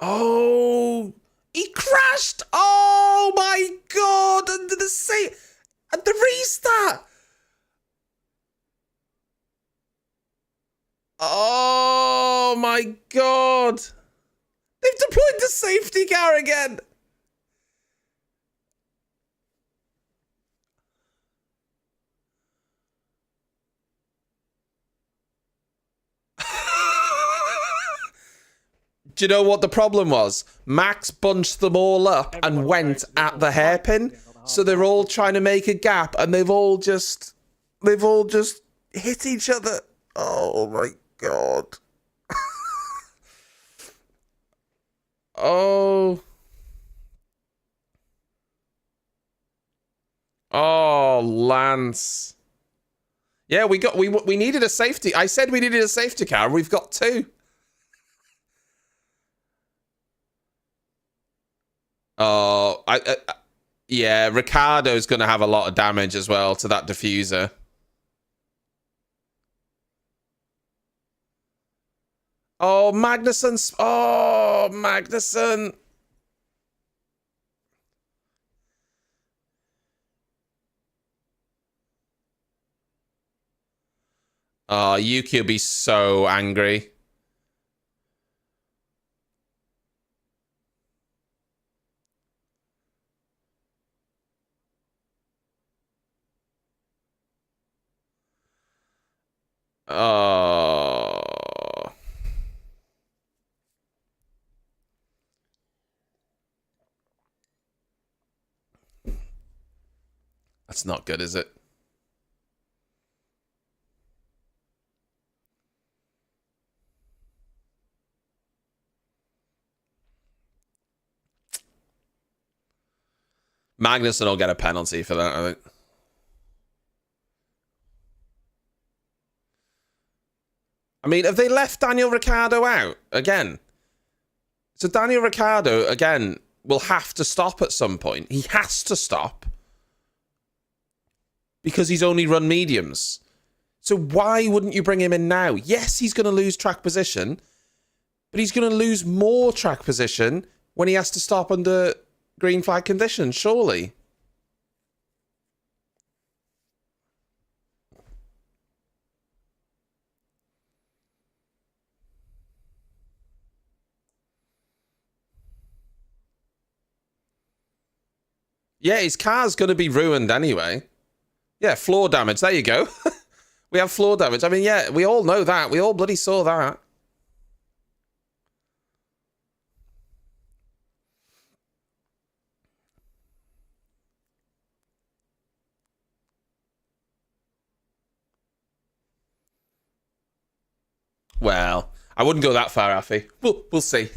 Oh, he crashed. Oh my God. Under the restart. Oh my God. They've deployed the safety car again. Do you know what the problem was? Max bunched them all up and went at the hairpin. So they're all trying to make a gap and they've all just hit each other. Oh my God. Oh. Oh, Lance. Yeah, we needed a safety. I said we needed a safety car. We've got two. Oh, yeah, Ricciardo's going to have a lot of damage as well to that diffuser. Oh, Magnussen. Oh, Magnussen. Oh, Yuki will be so angry. Oh. That's not good, is it? Magnussen will get a penalty for that, I think. I mean, have they left Daniel Ricciardo out again? So Daniel Ricciardo, again, will have to stop at some point. He has to stop. Because he's only run mediums. So why wouldn't you bring him in now? Yes, he's going to lose track position. But he's going to lose more track position when he has to stop under green flag conditions, surely. Yeah, his car's going to be ruined anyway. Yeah, floor damage. There you go. We have floor damage. I mean, yeah, we all know that. We all bloody saw that. Well, I wouldn't go that far, Alfie. We'll see.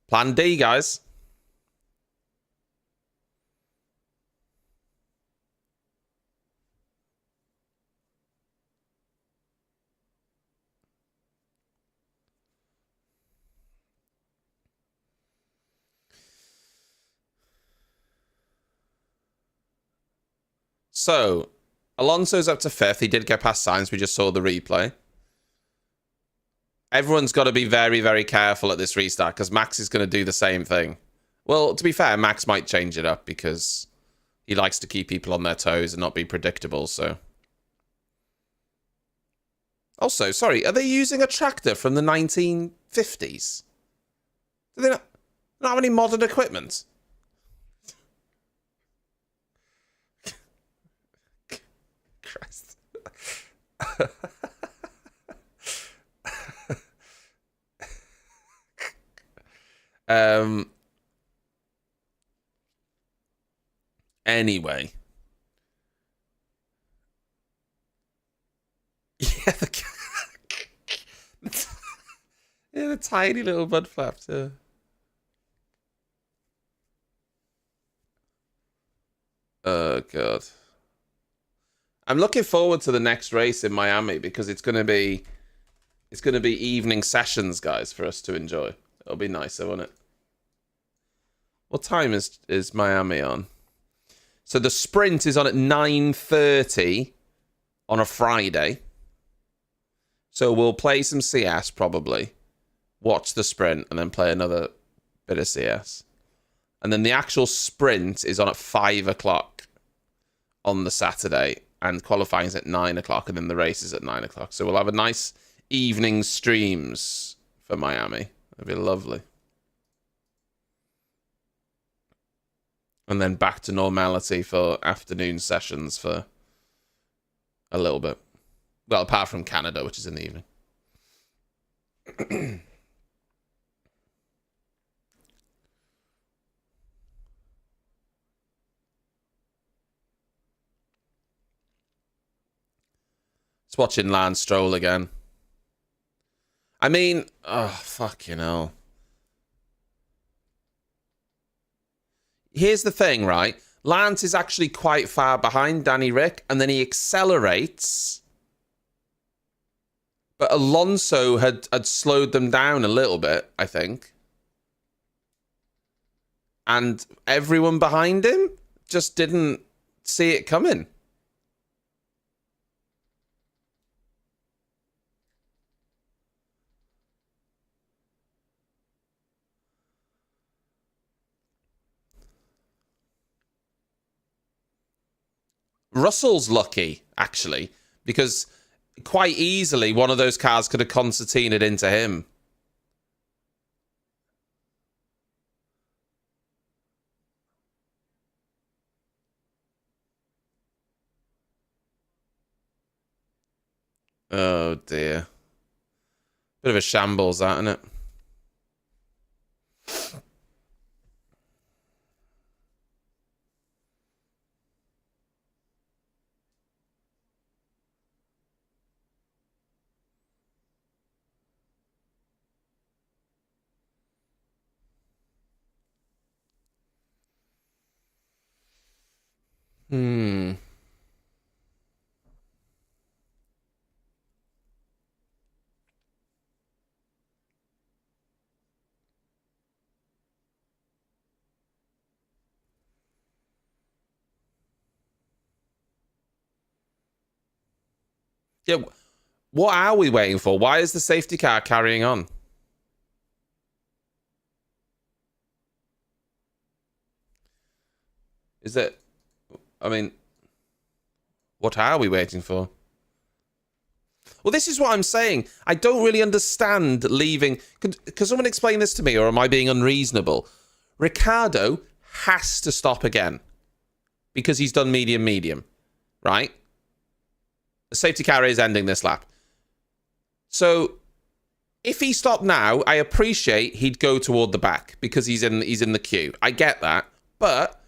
Plan D, guys. So, Alonso's up to 5th. He did get past Sainz. We just saw the replay. Everyone's got to be very, very careful at this restart because Max is going to do the same thing. Well, to be fair, Max might change it up because he likes to keep people on their toes and not be predictable, so. Also, sorry, are they using a tractor from the 1950s? Do they not have any modern equipment? Christ. Anyway. Yeah, the tiny little mud flaps, yeah. Oh, God. I'm looking forward to the next race in Miami because it's going to be evening sessions, guys, for us to enjoy. It'll be nice, won't it? What time is Miami on? So the sprint is on at 9:30 on a Friday. So we'll play some CS probably, watch the sprint, and then play another bit of CS. And then the actual sprint is on at 5 o'clock on the Saturday, and qualifying is at 9 o'clock, and then the race is at 9 o'clock. So we'll have a nice evening streams for Miami. It'll be lovely. And then back to normality for afternoon sessions for a little bit. Well, apart from Canada, which is in the evening. It's watching Lance Stroll again. I mean, oh, fucking hell. Here's the thing, right? Lance is actually quite far behind Danny Rick, and then he accelerates. But Alonso had slowed them down a little bit, I think. And everyone behind him just didn't see it coming. Russell's lucky, actually, because quite easily one of those cars could have concertinaed into him. Oh, dear. Bit of a shambles, that, isn't it? Hmm. Yeah, what are we waiting for? Why is the safety car carrying on? Is it... I mean... What are we waiting for? Well, this is what I'm saying. I don't really understand leaving... Can someone explain this to me, or am I being unreasonable? Ricciardo has to stop again. Because he's done medium, right? The safety car is ending this lap. So, if he stopped now, I appreciate he'd go toward the back because he's in the queue. I get that. But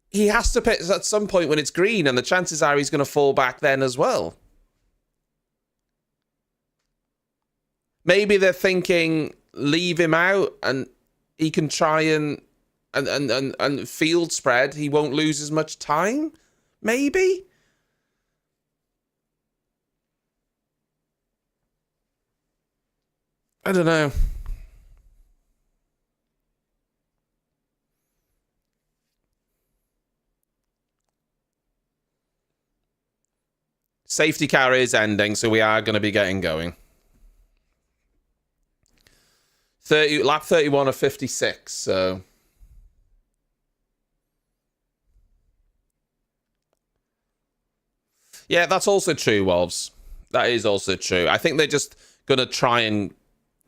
he has to pit at some point when it's green, and the chances are he's going to fall back then as well. Maybe they're thinking, leave him out and he can try and field spread. He won't lose as much time. Maybe. I don't know. Safety car is ending, so we are going to be getting going. Lap 31 of 56, so... Yeah, that's also true, Wolves. That is also true. I think they're just going to try and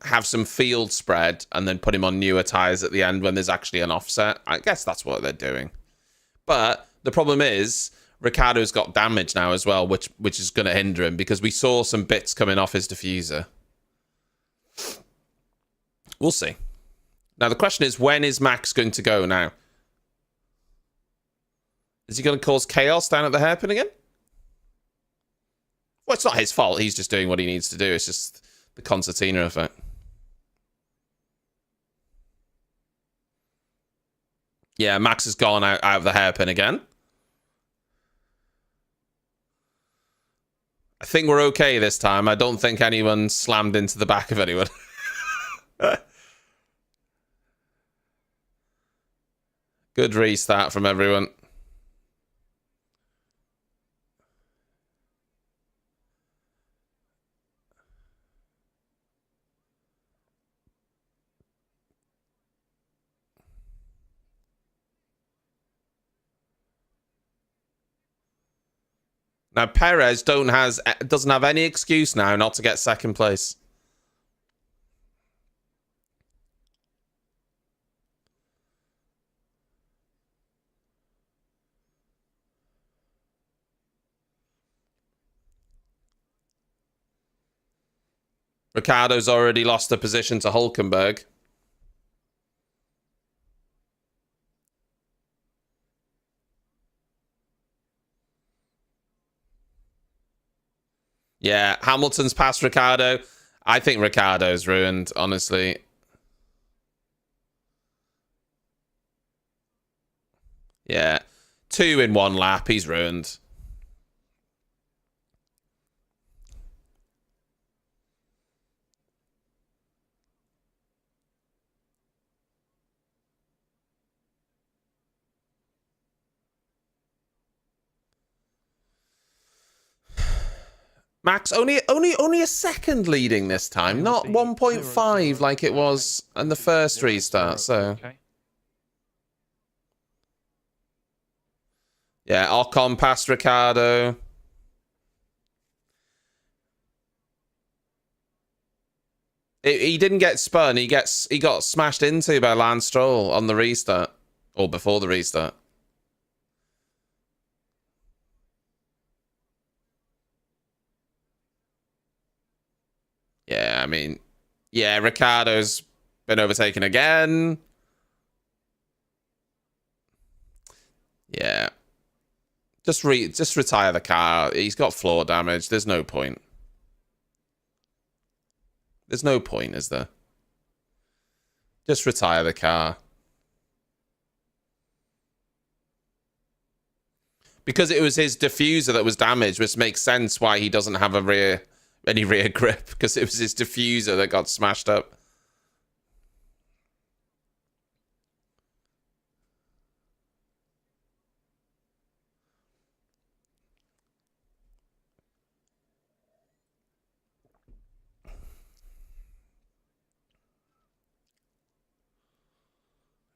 have some field spread and then put him on newer tyres at the end when there's actually an offset. I guess that's what they're doing. But the problem is, Ricciardo's got damage now as well, which is going to hinder him because we saw some bits coming off his diffuser. We'll see. Now, the question is, when is Max going to go now? Is he going to cause chaos down at the hairpin again? Well, it's not his fault. He's just doing what he needs to do. It's just the concertina effect. Yeah, Max has gone out of the hairpin again. I think we're okay this time. I don't think anyone slammed into the back of anyone. Good restart from everyone. Now, Perez doesn't have any excuse now not to get second place. Ricciardo's already lost the position to Hulkenberg. Yeah, Hamilton's past Ricciardo. I think Ricciardo's ruined, honestly. Yeah. 2 in 1 lap. He's ruined. Max only a second leading this time, not 1.5 like it was in the first restart. So yeah, Ocon past Ricciardo. He didn't get spun. He got smashed into by Lance Stroll on the restart or before the restart. Yeah, I mean, yeah, Ricciardo's been overtaken again. Yeah. Just retire the car. He's got floor damage. There's no point. There's no point, is there? Just retire the car. Because it was his diffuser that was damaged, which makes sense why he doesn't have any rear grip, because it was his diffuser that got smashed up.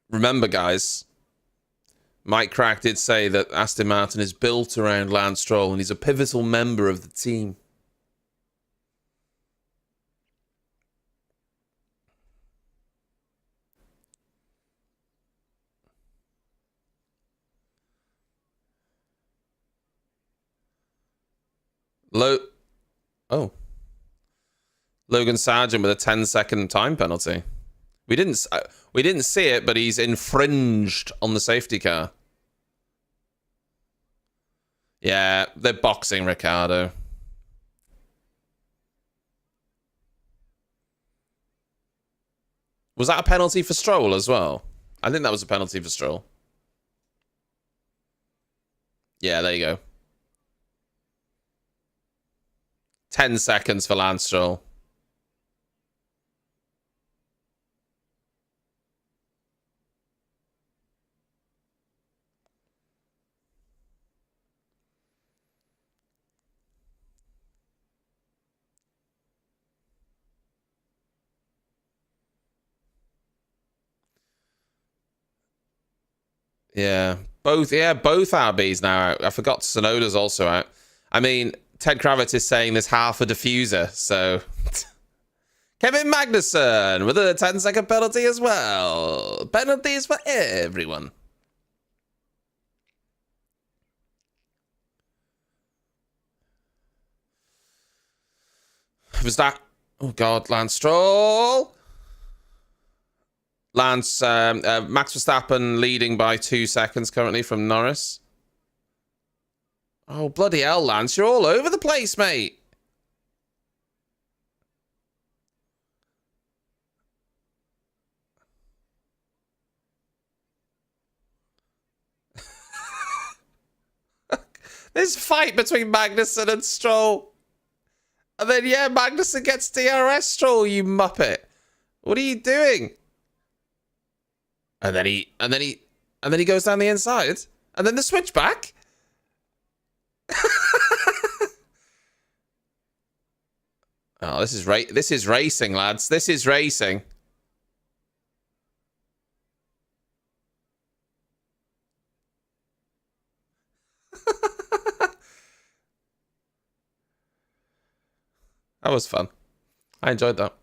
Remember, guys, Mike Crack did say that Aston Martin is built around Lance Stroll and he's a pivotal member of the team. Logan Sargent with a 10-second time penalty. We didn't see it, but he's infringed on the safety car. Yeah, they're boxing Ricciardo. Was that a penalty for Stroll as well? I think that was a penalty for Stroll. Yeah, there you go. 10 seconds for Lance Stroll. Yeah, both RBs now out. I forgot Tsunoda's also out. I mean, Ted Kravitz is saying there's half a diffuser, so... Kevin Magnussen with a 10-second penalty as well. Penalties for everyone. Was that... Oh, God, Lance Stroll. Max Verstappen leading by 2 seconds currently from Norris. Oh, bloody hell, Lance. You're all over the place, mate. This fight between Magnussen and Stroll. And then, yeah, Magnussen gets DRS, Stroll, you muppet. What are you doing? And then he goes down the inside. And then the switchback. Oh, this is racing, lads. This is racing. That was fun. I enjoyed that.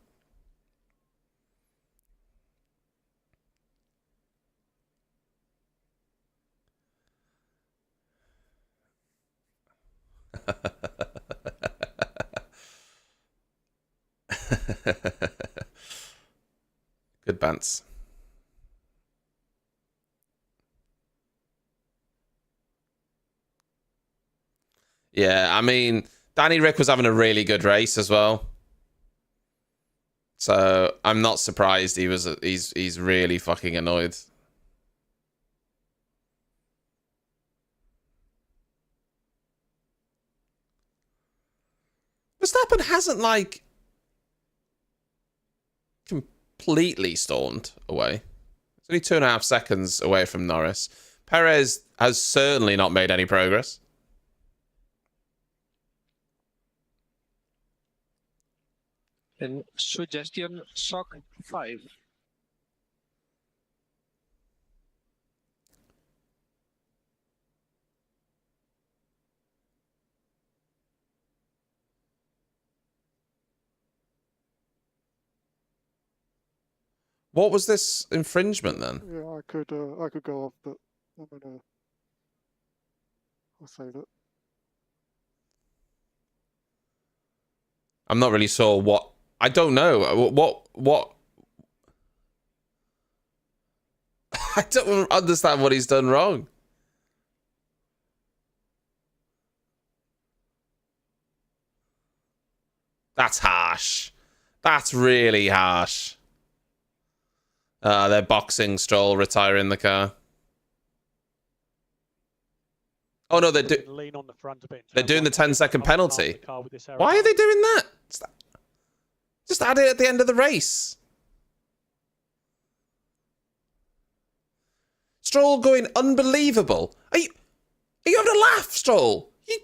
Good bants. Yeah, I mean, Danny Rick was having a really good race as well. So I'm not surprised he's really fucking annoyed. Verstappen hasn't like completely stormed away. It's only 2.5 seconds away from Norris. Perez has certainly not made any progress. And suggestion, sock 5. What was this infringement then? Yeah, I could go off, but I'll save it. I'm not really sure what. I don't know what. I don't understand what he's done wrong. That's harsh. That's really harsh. They're boxing Stroll, retiring the car. Oh no, Lean on the front a bit. they're doing the 10-second penalty. The car with this error. Why are they doing that? Just add it at the end of the race. Stroll going unbelievable. Are you having a laugh, Stroll? You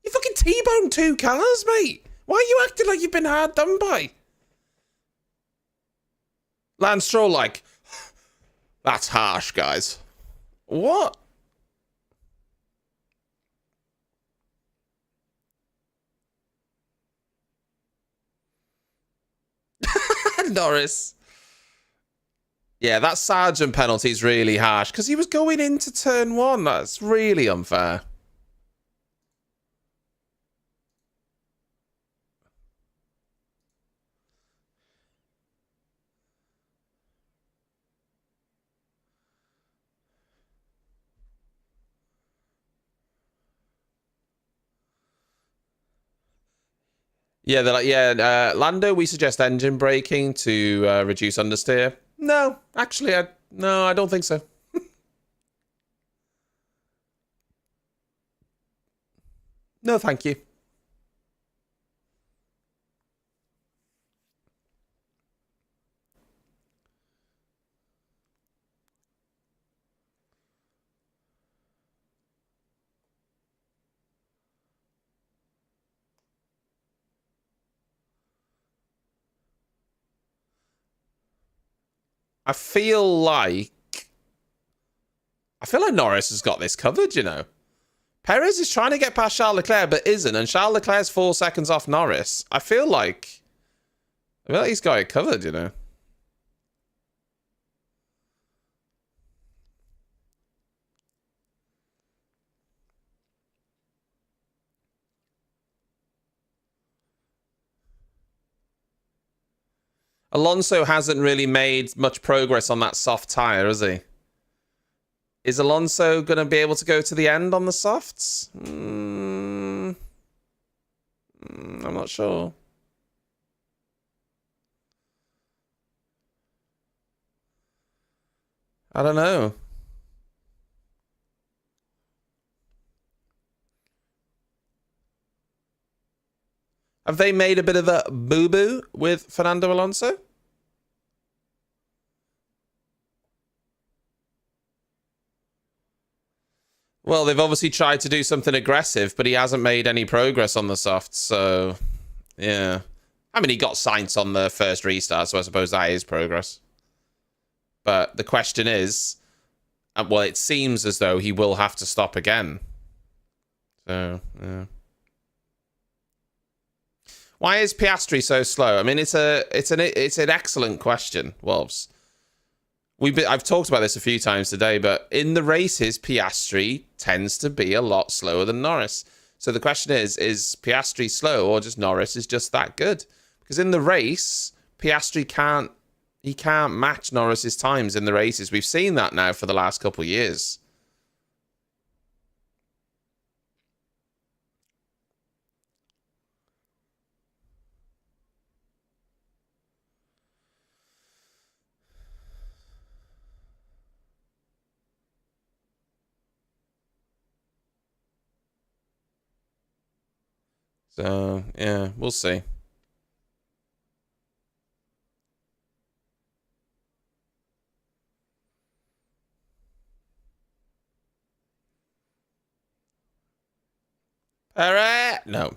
fucking T-boned 2 cars, mate. Why are you acting like you've been hard done by? Lance Stroll like, that's harsh, guys. What? Norris. Yeah, that Sargent penalty is really harsh because he was going into turn 1. That's really unfair. Yeah, they're like, yeah, Lando, we suggest engine braking to reduce understeer. No, actually, no, I don't think so. No, thank you. I feel like Norris has got this covered, you know. Perez is trying to get past Charles Leclerc, but isn't, and Charles Leclerc's 4 seconds off Norris. I feel like he's got it covered, you know. Alonso hasn't really made much progress on that soft tyre, has he? Is Alonso going to be able to go to the end on the softs? I'm not sure. I don't know. Have they made a bit of a boo-boo with Fernando Alonso? Well, they've obviously tried to do something aggressive, but he hasn't made any progress on the softs, so yeah. I mean, he got Sainz on the first restart, so I suppose that is progress. But the question is, well, it seems as though he will have to stop again. So, yeah. Why is Piastri so slow? I mean, it's an excellent question, Wolves. I've talked about this a few times today, but in the races, Piastri tends to be a lot slower than Norris. So the question is Piastri slow or just Norris is just that good? Because in the race, Piastri can't match Norris's times in the races. We've seen that now for the last couple of years. So, yeah, we'll see. All right. No.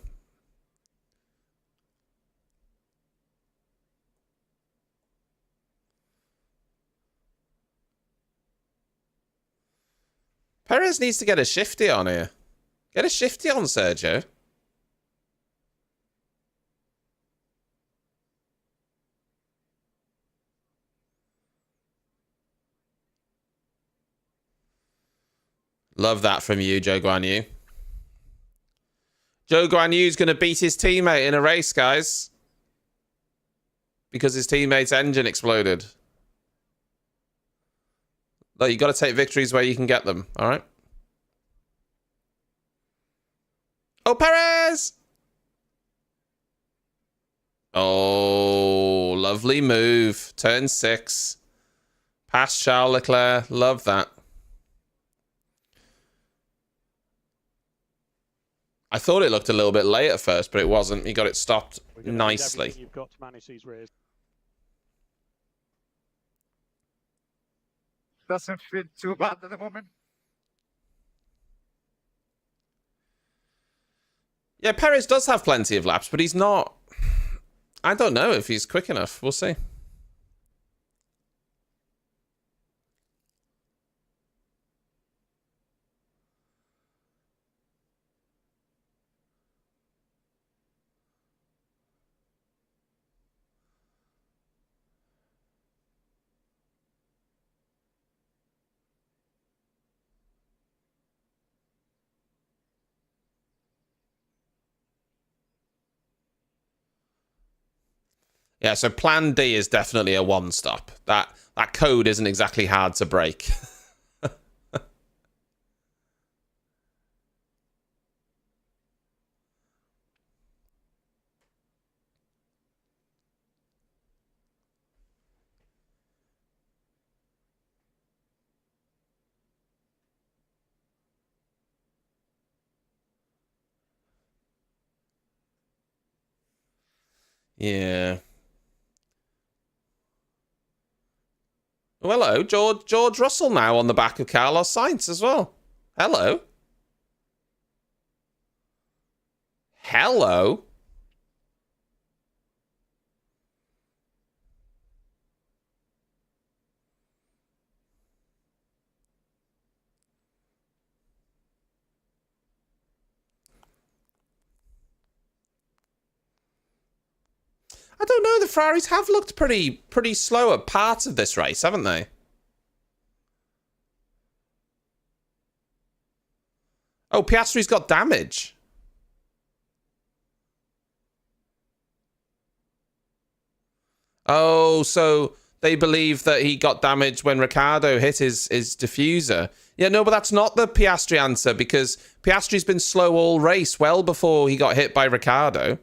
Perez needs to get a shifty on here. Get a shifty on, Sergio. Love that from you, Joe Guan Yu. Joe Guan Yu's going to beat his teammate in a race, guys. Because his teammate's engine exploded. Look, you got to take victories where you can get them, all right? Oh, Perez! Oh, lovely move. Turn 6. Past Charles Leclerc. Love that. I thought it looked a little bit late at first, but it wasn't. He got it stopped nicely. You've got to manage these rears. Doesn't feel too bad at the moment. Yeah, Perez does have plenty of laps, but he's not... I don't know if he's quick enough. We'll see. Yeah, so plan D is definitely a one-stop. That code isn't exactly hard to break. Yeah. Well, hello, George Russell now on the back of Carlos Sainz as well. Hello. Hello. I don't know, the Ferraris have looked pretty slow at parts of this race, haven't they? Oh, Piastri's got damage. Oh, so they believe that he got damaged when Ricciardo hit his diffuser. Yeah, no, but that's not the Piastri answer, because Piastri's been slow all race, well before he got hit by Ricciardo.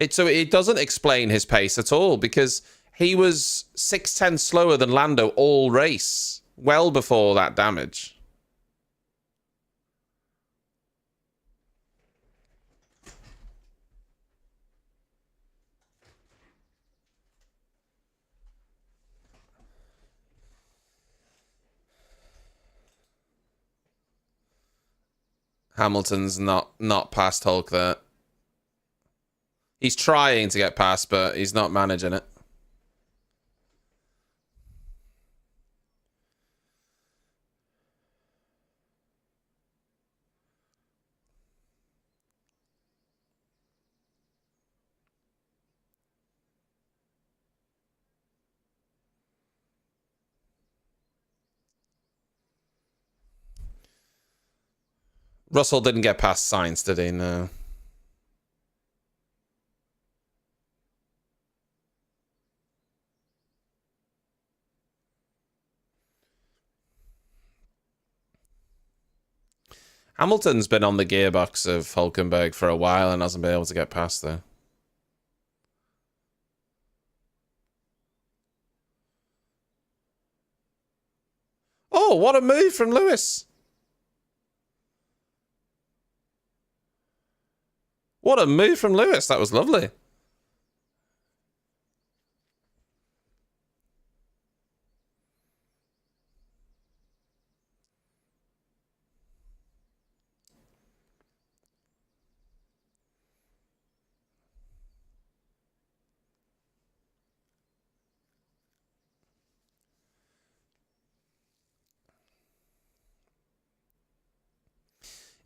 So it doesn't explain his pace at all, because he was 6/10 slower than Lando all race, well before that damage. Hamilton's not past Hulk there. He's trying to get past, but he's not managing it. Russell didn't get past Sainz, did he? No. Hamilton's been on the gearbox of Hülkenberg for a while and hasn't been able to get past there. Oh, what a move from Lewis. What a move from Lewis. That was lovely.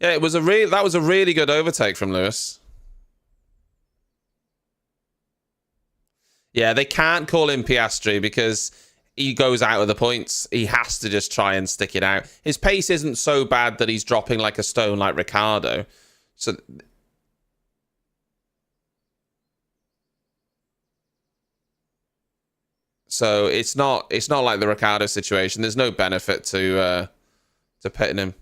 Yeah, that was a really good overtake from Lewis. Yeah, they can't call him Piastri because he goes out of the points. He has to just try and stick it out. His pace isn't so bad that he's dropping like a stone like Ricciardo. So it's not like the Ricciardo situation. There's no benefit to pitting him.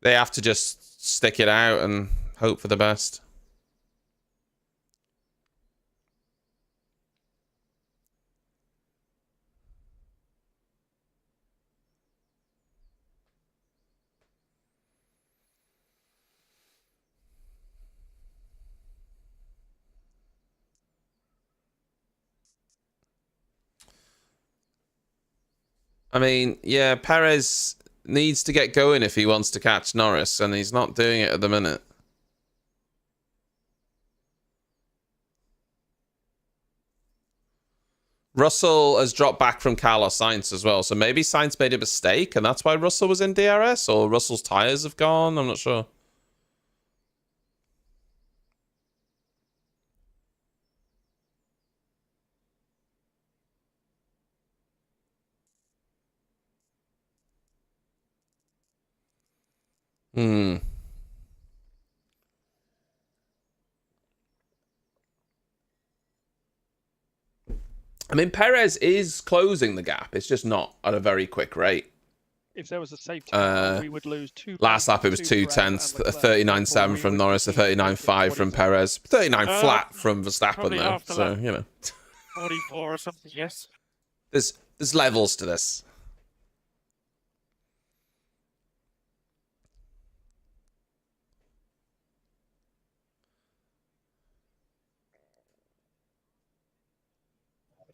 They have to just stick it out and hope for the best. I mean, yeah, Perez needs to get going if he wants to catch Norris, and he's not doing it at the minute. Russell has dropped back from Carlos Sainz as well, so maybe Sainz made a mistake, and that's why Russell was in DRS, or Russell's tyres have gone, I'm not sure. I mean, Perez is closing the gap. It's just not at a very quick rate. If there was a safety car, we would lose 2 Last lap, it was 2 tenths, a 39.7 from Norris, a 39.5 from Perez, 39 flat from Verstappen, though. So, you know. 44 or something, yes. There's levels to this.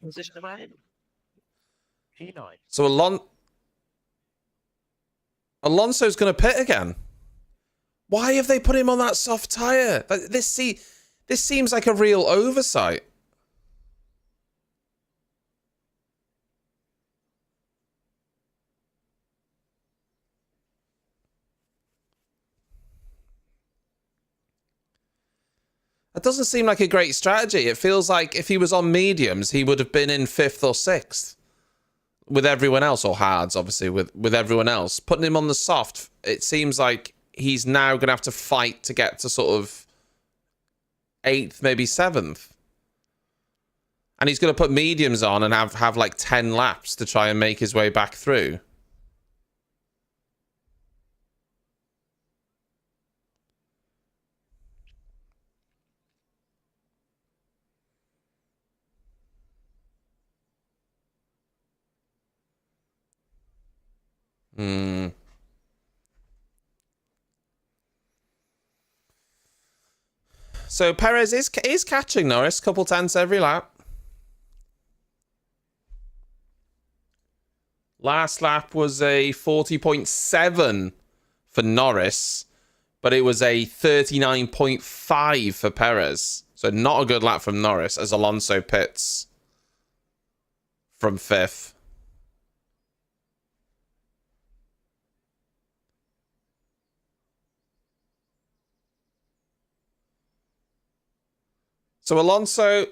Position am I in? P9. So Alonso's going to pit again. Why have they put him on that soft tyre? This seems like a real oversight. That doesn't seem like a great strategy. It feels like if he was on mediums, he would have been in 5th or 6th with everyone else, or Hadz, obviously, with everyone else. Putting him on the soft, it seems like he's now going to have to fight to get to sort of 8th, maybe 7th. And he's going to put mediums on and have like 10 laps to try and make his way back through. So Perez is catching Norris, couple tenths every lap. Last lap was a 40.7 for Norris, but it was a 39.5 for Perez. So not a good lap from Norris as Alonso pits from 5th. So Alonso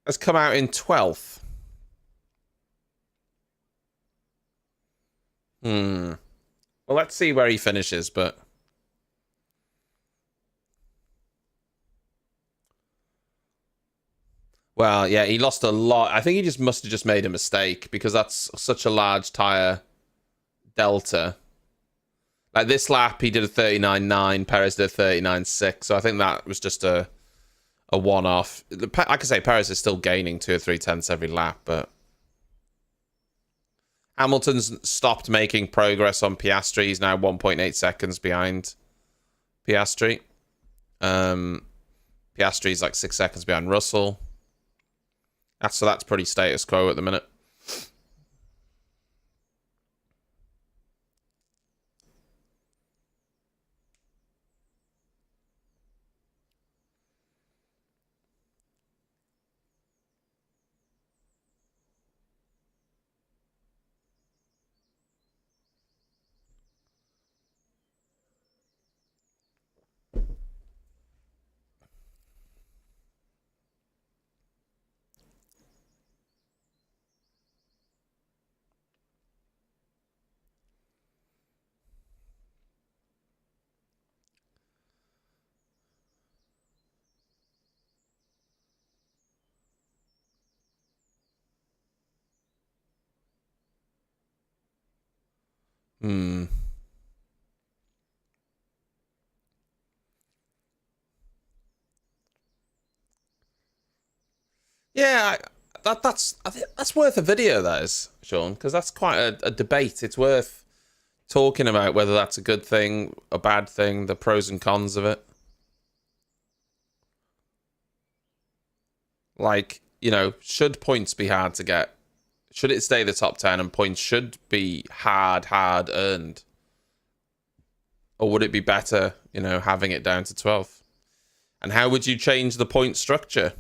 has come out in 12th. Well, let's see where he finishes, but... Well, yeah, he lost a lot. I think he just must have just made a mistake because that's such a large tyre delta. Like this lap, he did a 39.9, Perez did a 39.6, so I think that was just a one-off. Like I say, Perez is still gaining 2 or 3 tenths every lap, but... Hamilton's stopped making progress on Piastri. He's now 1.8 seconds behind Piastri. Piastri's like 6 seconds behind Russell. So that's pretty status quo at the minute. Yeah, I think that's worth a video, that is, Sean, because that's quite a debate. It's worth talking about whether that's a good thing, a bad thing, the pros and cons of it. Like, you know, should points be hard to get? Should it stay the top 10 and points should be hard earned? Or would it be better, you know, having it down to 12? And how would you change the point structure?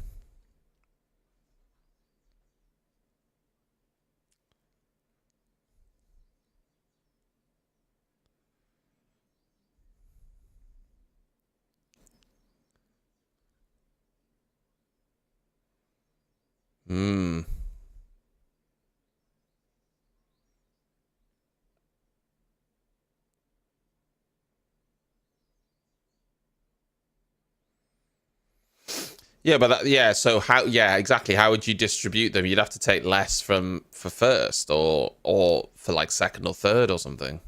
Yeah, but so how? Yeah, exactly. How would you distribute them? You'd have to take less for first, or for like second or third or something.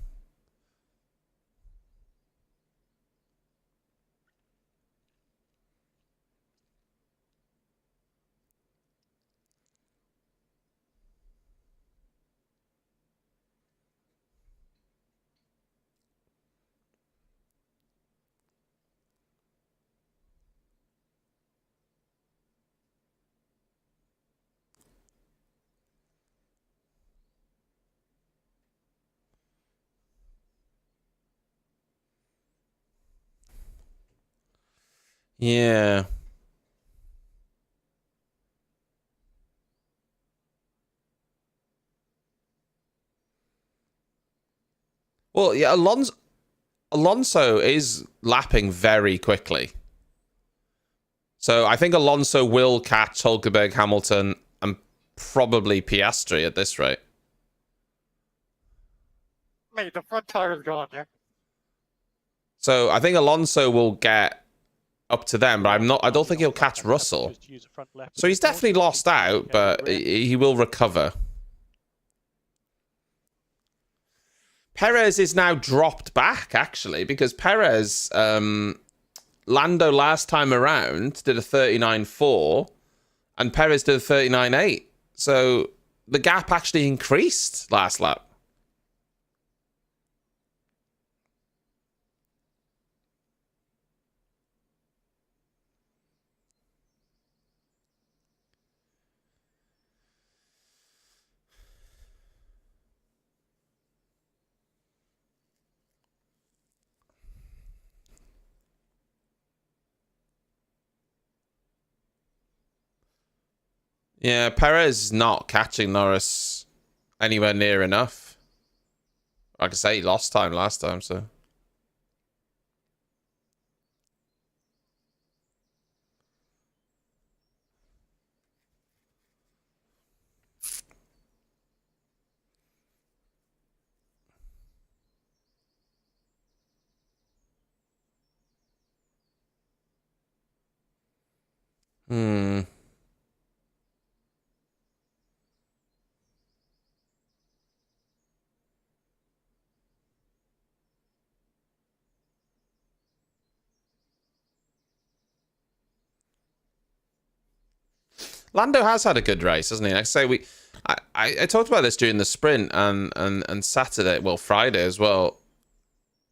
Yeah. Well, yeah, Alonso is lapping very quickly. So I think Alonso will catch Hulkenberg, Hamilton, and probably Piastri at this rate. Mate, the front tire is gone, yeah. So I think Alonso will get up to them, but I don't think he'll catch Russell. So he's definitely lost out, but he will recover. Perez is now dropped back, actually, because Perez, Lando last time around did a 39.4 and Perez did a 39.8. So the gap actually increased last lap. Yeah, Perez is not catching Norris anywhere near enough. Like I say, he lost time last time, so. Hmm. Lando has had a good race, hasn't he? Like I say, I talked about this during the sprint and Saturday, well, Friday as well.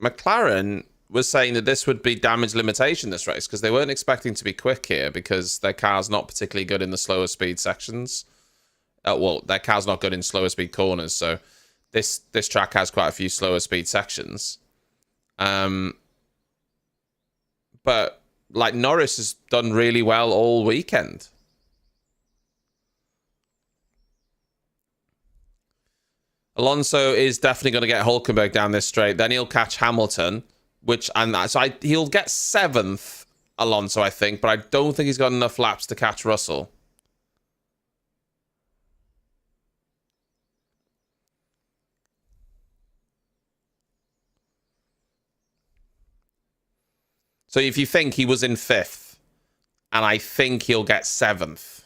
McLaren was saying that this would be damage limitation this race because they weren't expecting to be quick here because their car's not particularly good in the slower speed sections. Well, their car's not good in slower speed corners, so this track has quite a few slower speed sections. But like Norris has done really well all weekend. Alonso is definitely going to get Hulkenberg down this straight. Then he'll catch Hamilton, he'll get 7th, Alonso, I think, but I don't think he's got enough laps to catch Russell. So if you think he was in 5th, and I think he'll get 7th.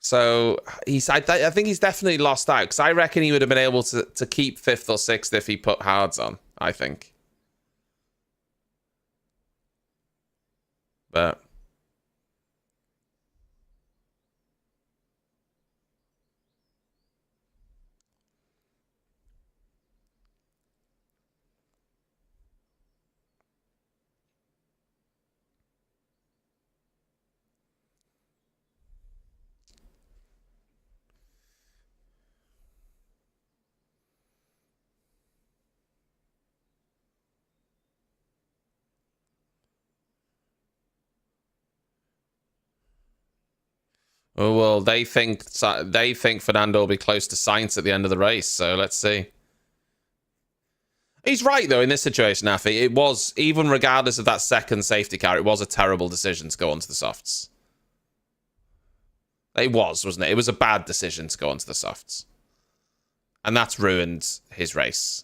So I think he's definitely lost out because I reckon he would have been able to keep 5th or 6th if he put Hadz on, I think. But oh well, they think Fernando will be close to Sainz at the end of the race. So let's see. He's right though in this situation, Afi. It was, even regardless of that second safety car, it was a terrible decision to go onto the softs. It was, wasn't it? It was a bad decision to go onto the softs, and that's ruined his race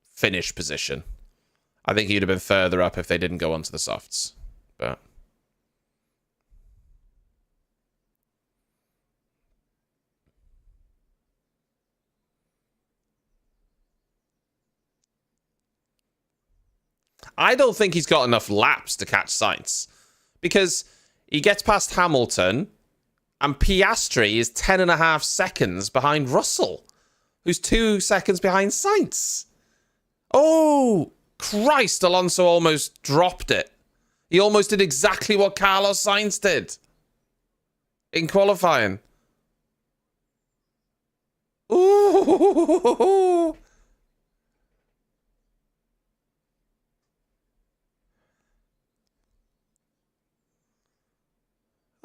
finish position. I think he'd have been further up if they didn't go onto the softs, but. I don't think he's got enough laps to catch Sainz because he gets past Hamilton and Piastri is 10.5 seconds behind Russell, who's 2 seconds behind Sainz. Oh, Christ, Alonso almost dropped it. He almost did exactly what Carlos Sainz did in qualifying. Ooh.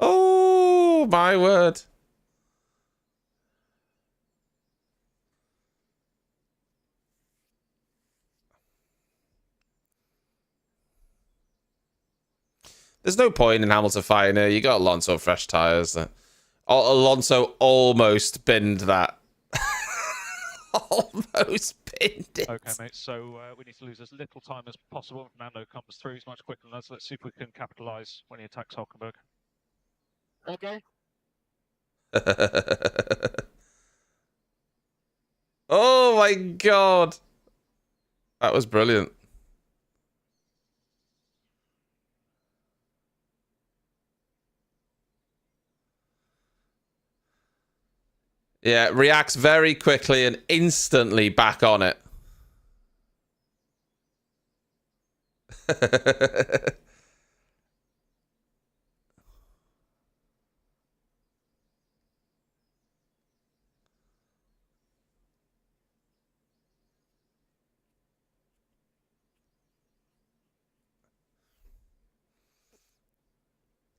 Oh, my word. There's no point in Hamilton fighting here. You got Alonso fresh tyres. Alonso almost binned that. Almost binned it. Okay, mate. So we need to lose as little time as possible. Fernando comes through. He's much quicker than us. Let's see if we can capitalise when he attacks Hulkenberg. Okay. Oh my god. That was brilliant. Yeah, reacts very quickly and instantly back on it.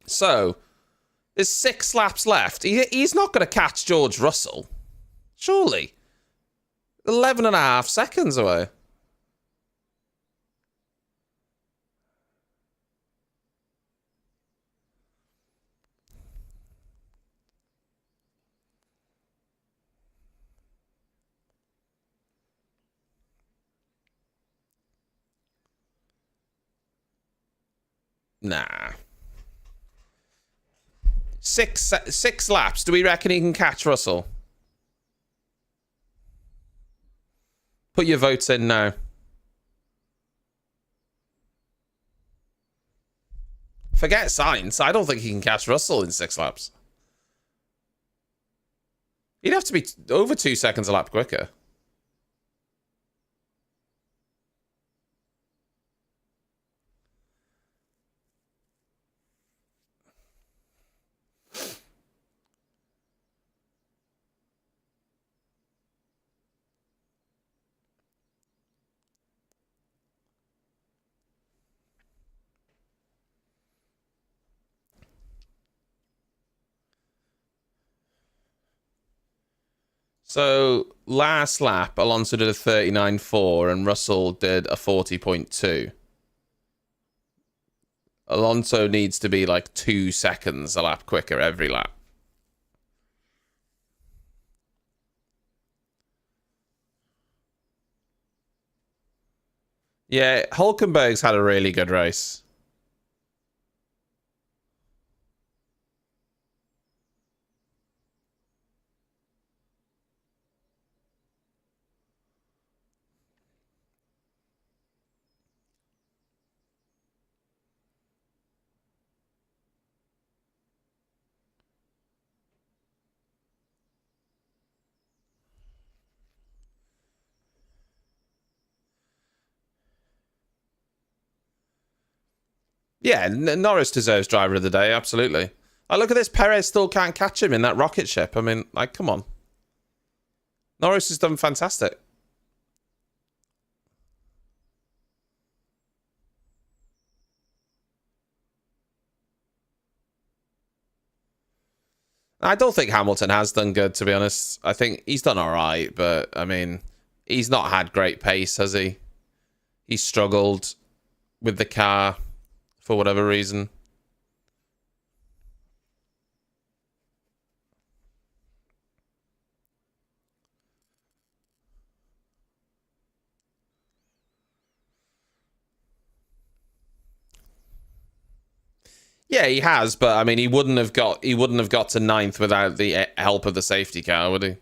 So, There's 6 laps left. He's not going to catch George Russell. Surely. 11.5 seconds away. Nah. 6 laps. Do we reckon he can catch Russell? Put your votes in now. Forget Sainz. I don't think he can catch Russell in 6 laps. He'd have to be over 2 seconds a lap quicker. So, last lap, Alonso did a 39.4 and Russell did a 40.2. Alonso needs to be like 2 seconds a lap quicker every lap. Yeah, Hulkenberg's had a really good race. Yeah, Norris deserves driver of the day, absolutely. Look at this, Perez still can't catch him in that rocket ship. I mean, like, come on. Norris has done fantastic. I don't think Hamilton has done good, to be honest. I think he's done all right, but, I mean, he's not had great pace, has he? He's struggled with the car for whatever reason. Yeah, he has, but I mean, he wouldn't have got to 9th without the help of the safety car, would he?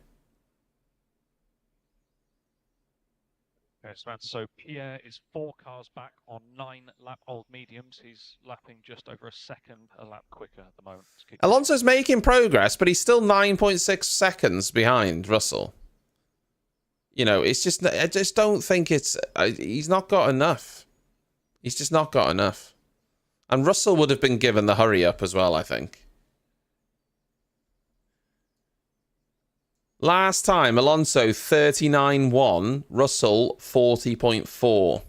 Yes, man. So Pierre is 4 cars back on 9-lap-old mediums. He's lapping just over a second a lap quicker at the moment. Alonso's making progress, but he's still 9.6 seconds behind Russell. You know, it's just, I just don't think he's not got enough. He's just not got enough. And Russell would have been given the hurry up as well, I think. Last time, Alonso 39.1, Russell 40.4.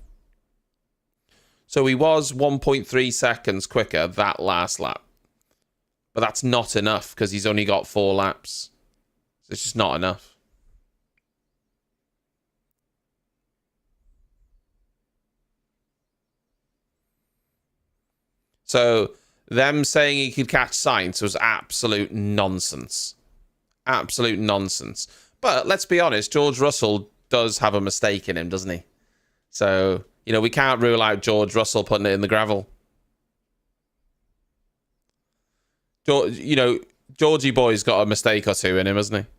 So he was 1.3 seconds quicker that last lap. But that's not enough because he's only got 4 laps. So it's just not enough. So them saying he could catch Sainz was absolute nonsense. Absolute nonsense. But let's be honest, George Russell does have a mistake in him, doesn't he? So, you know, we can't rule out George Russell putting it in the gravel. You know, Georgie boy's got a mistake or two in him, hasn't he?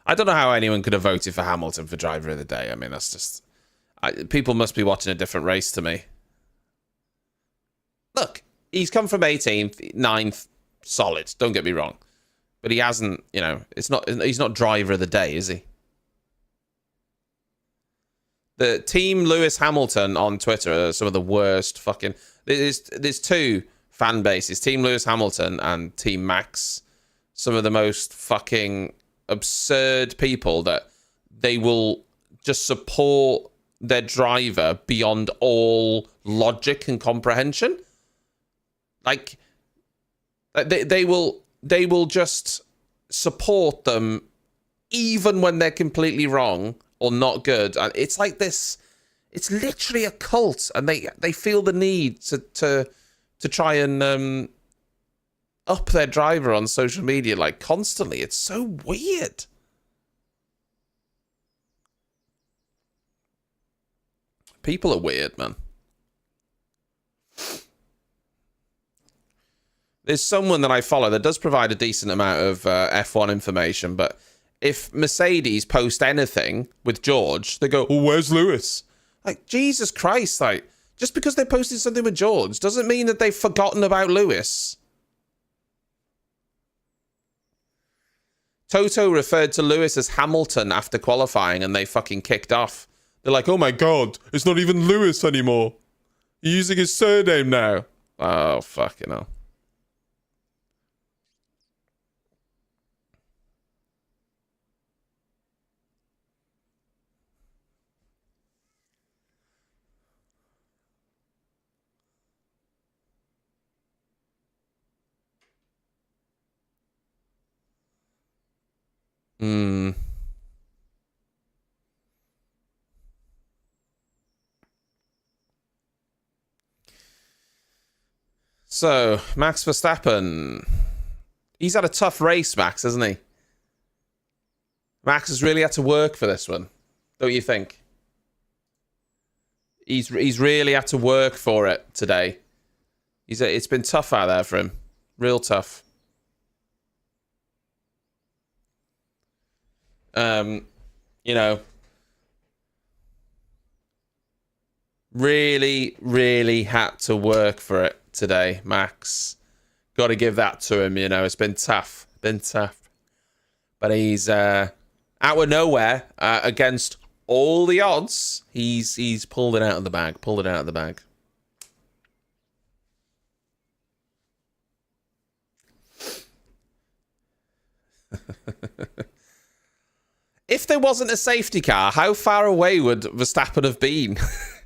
I don't know how anyone could have voted for Hamilton for driver of the day. I mean, that's just... people must be watching a different race to me. Look, he's come from 18th, 9th, solid. Don't get me wrong. But he hasn't, you know, he's not driver of the day, is he? The Team Lewis Hamilton on Twitter are some of the worst fucking... There's 2 fan bases, Team Lewis Hamilton and Team Max. Some of the most fucking absurd people that they will just support their driver beyond all logic and comprehension. Like, they will just support them even when they're completely wrong or not good. And it's like this. It's literally a cult, and they feel the need to try and up their driver on social media like constantly. It's so weird. People are weird, man. There's someone that I follow that does provide a decent amount of F1 information, but if Mercedes post anything with George, they go, "Oh, where's Lewis?" Like, Jesus Christ, like, just because they posted something with George doesn't mean that they've forgotten about Lewis. Toto referred to Lewis as Hamilton after qualifying, and they fucking kicked off. They're like, "Oh my God, it's not even Lewis anymore. You're using his surname now." Oh, fucking hell. So, Max Verstappen. He's had a tough race, Max, hasn't he? Max has really had to work for this one, don't you think? He's really had to work for it today. It's been tough out there for him. Real tough. You know, really had to work for it today, Max. Got to give that to him, you know. It's been tough. But he's out of nowhere, against all the odds, he's pulled it out of the bag. If there wasn't a safety car, how far away would Verstappen have been?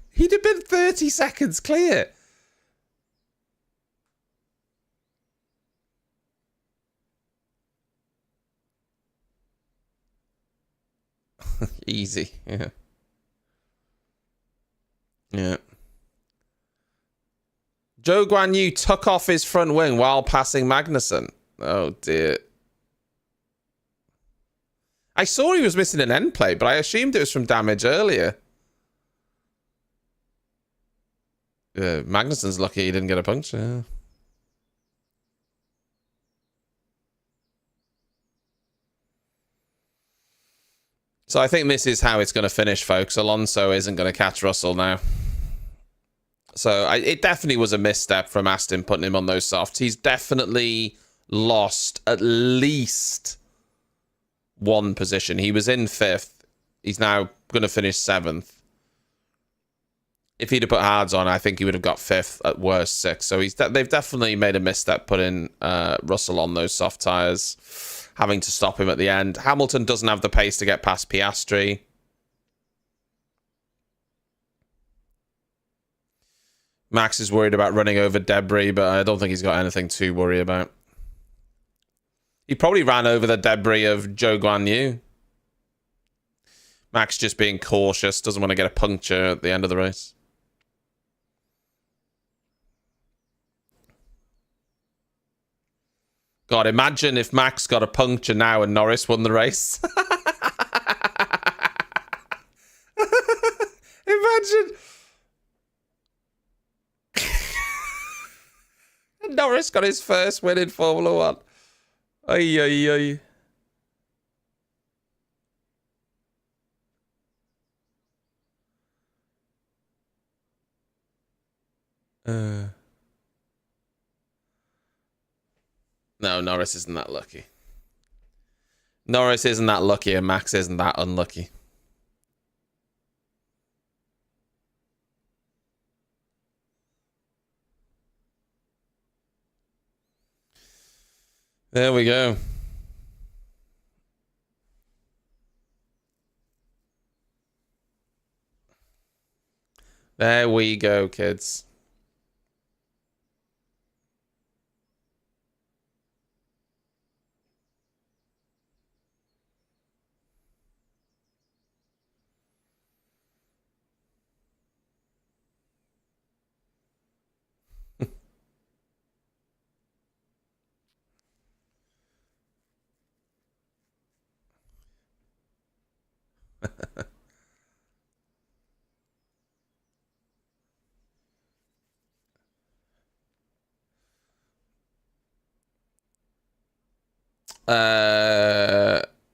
He'd have been 30 seconds clear. Easy, yeah. Yeah. Zhou Guanyu took off his front wing while passing Magnussen. Oh, dear. I saw he was missing an end plate, but I assumed it was from damage earlier. Magnussen's lucky he didn't get a puncture. So I think this is how it's going to finish, folks. Alonso isn't going to catch Russell now. So it definitely was a misstep from Aston putting him on those softs. He's definitely lost at least one position. He was in 5th. He's now going to finish 7th. If he'd have put Hadz on, I think he would have got 5th, at worst 6th. So they've definitely made a misstep putting Russell on those soft tyres, having to stop him at the end. Hamilton doesn't have the pace to get past Piastri. Max is worried about running over debris, but I don't think he's got anything to worry about. He probably ran over the debris of Zhou Guanyu. Max just being cautious, doesn't want to get a puncture at the end of the race. God, imagine if Max got a puncture now and Norris won the race. Imagine. Norris got his first win in Formula 1. Ay, ay, ay. No, Norris isn't that lucky. Norris isn't that lucky, and Max isn't that unlucky. There we go. There we go, kids.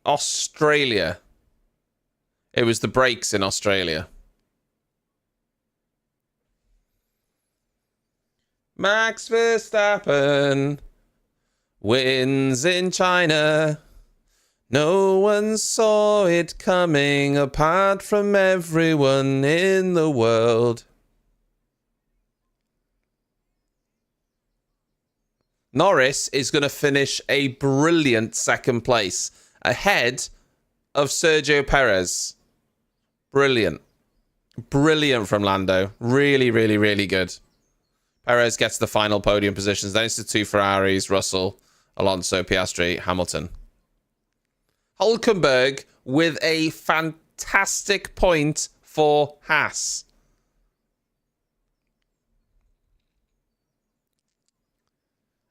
Australia. It was the brakes in Australia. Max Verstappen wins in China. No one saw it coming apart from everyone in the world. Norris is going to finish a brilliant second place ahead of Sergio Perez. Brilliant. Brilliant from Lando. Really, really, really good. Perez gets the final podium positions. Then it's the two Ferraris, Russell, Alonso, Piastri, Hamilton. Hülkenberg with a fantastic point for Haas.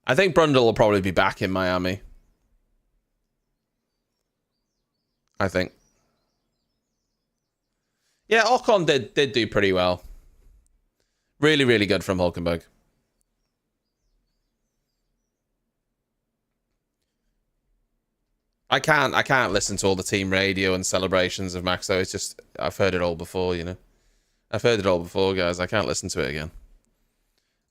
I think Brundle will probably be back in Miami. I think. Yeah, Ocon did do pretty well. Really, really good from Hülkenberg. I can't listen to all the team radio and celebrations of Max though. It's just I've heard it all before, you know. I've heard it all before, guys. I can't listen to it again.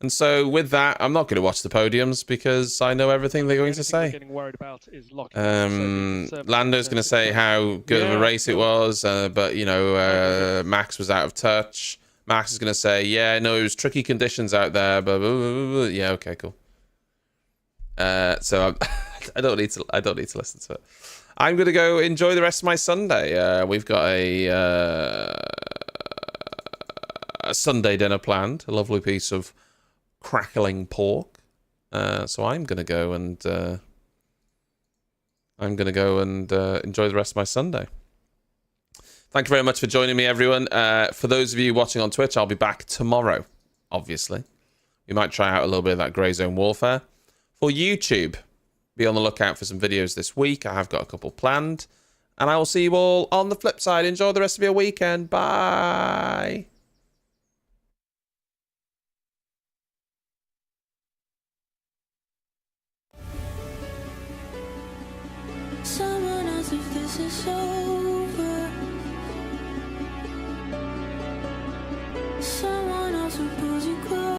And so with that, I'm not going to watch the podiums because I know everything they're going to say. Getting worried about is Lando's going to say how good of a race it was, but you know, Max was out of touch. Max is going to say, yeah, no, it was tricky conditions out there, but yeah, okay, cool. So I don't need to listen to it. I'm going to go enjoy the rest of my Sunday. We've got a Sunday dinner planned, a lovely piece of crackling pork. So I'm going to go and enjoy the rest of my Sunday. Thank you very much for joining me, everyone. For those of you watching on Twitch, I'll be back tomorrow, obviously. We might try out a little bit of that Grey Zone Warfare. For YouTube, be on the lookout for some videos this week. I have got a couple planned. And I will see you all on the flip side. Enjoy the rest of your weekend. Bye. Someone else if this is so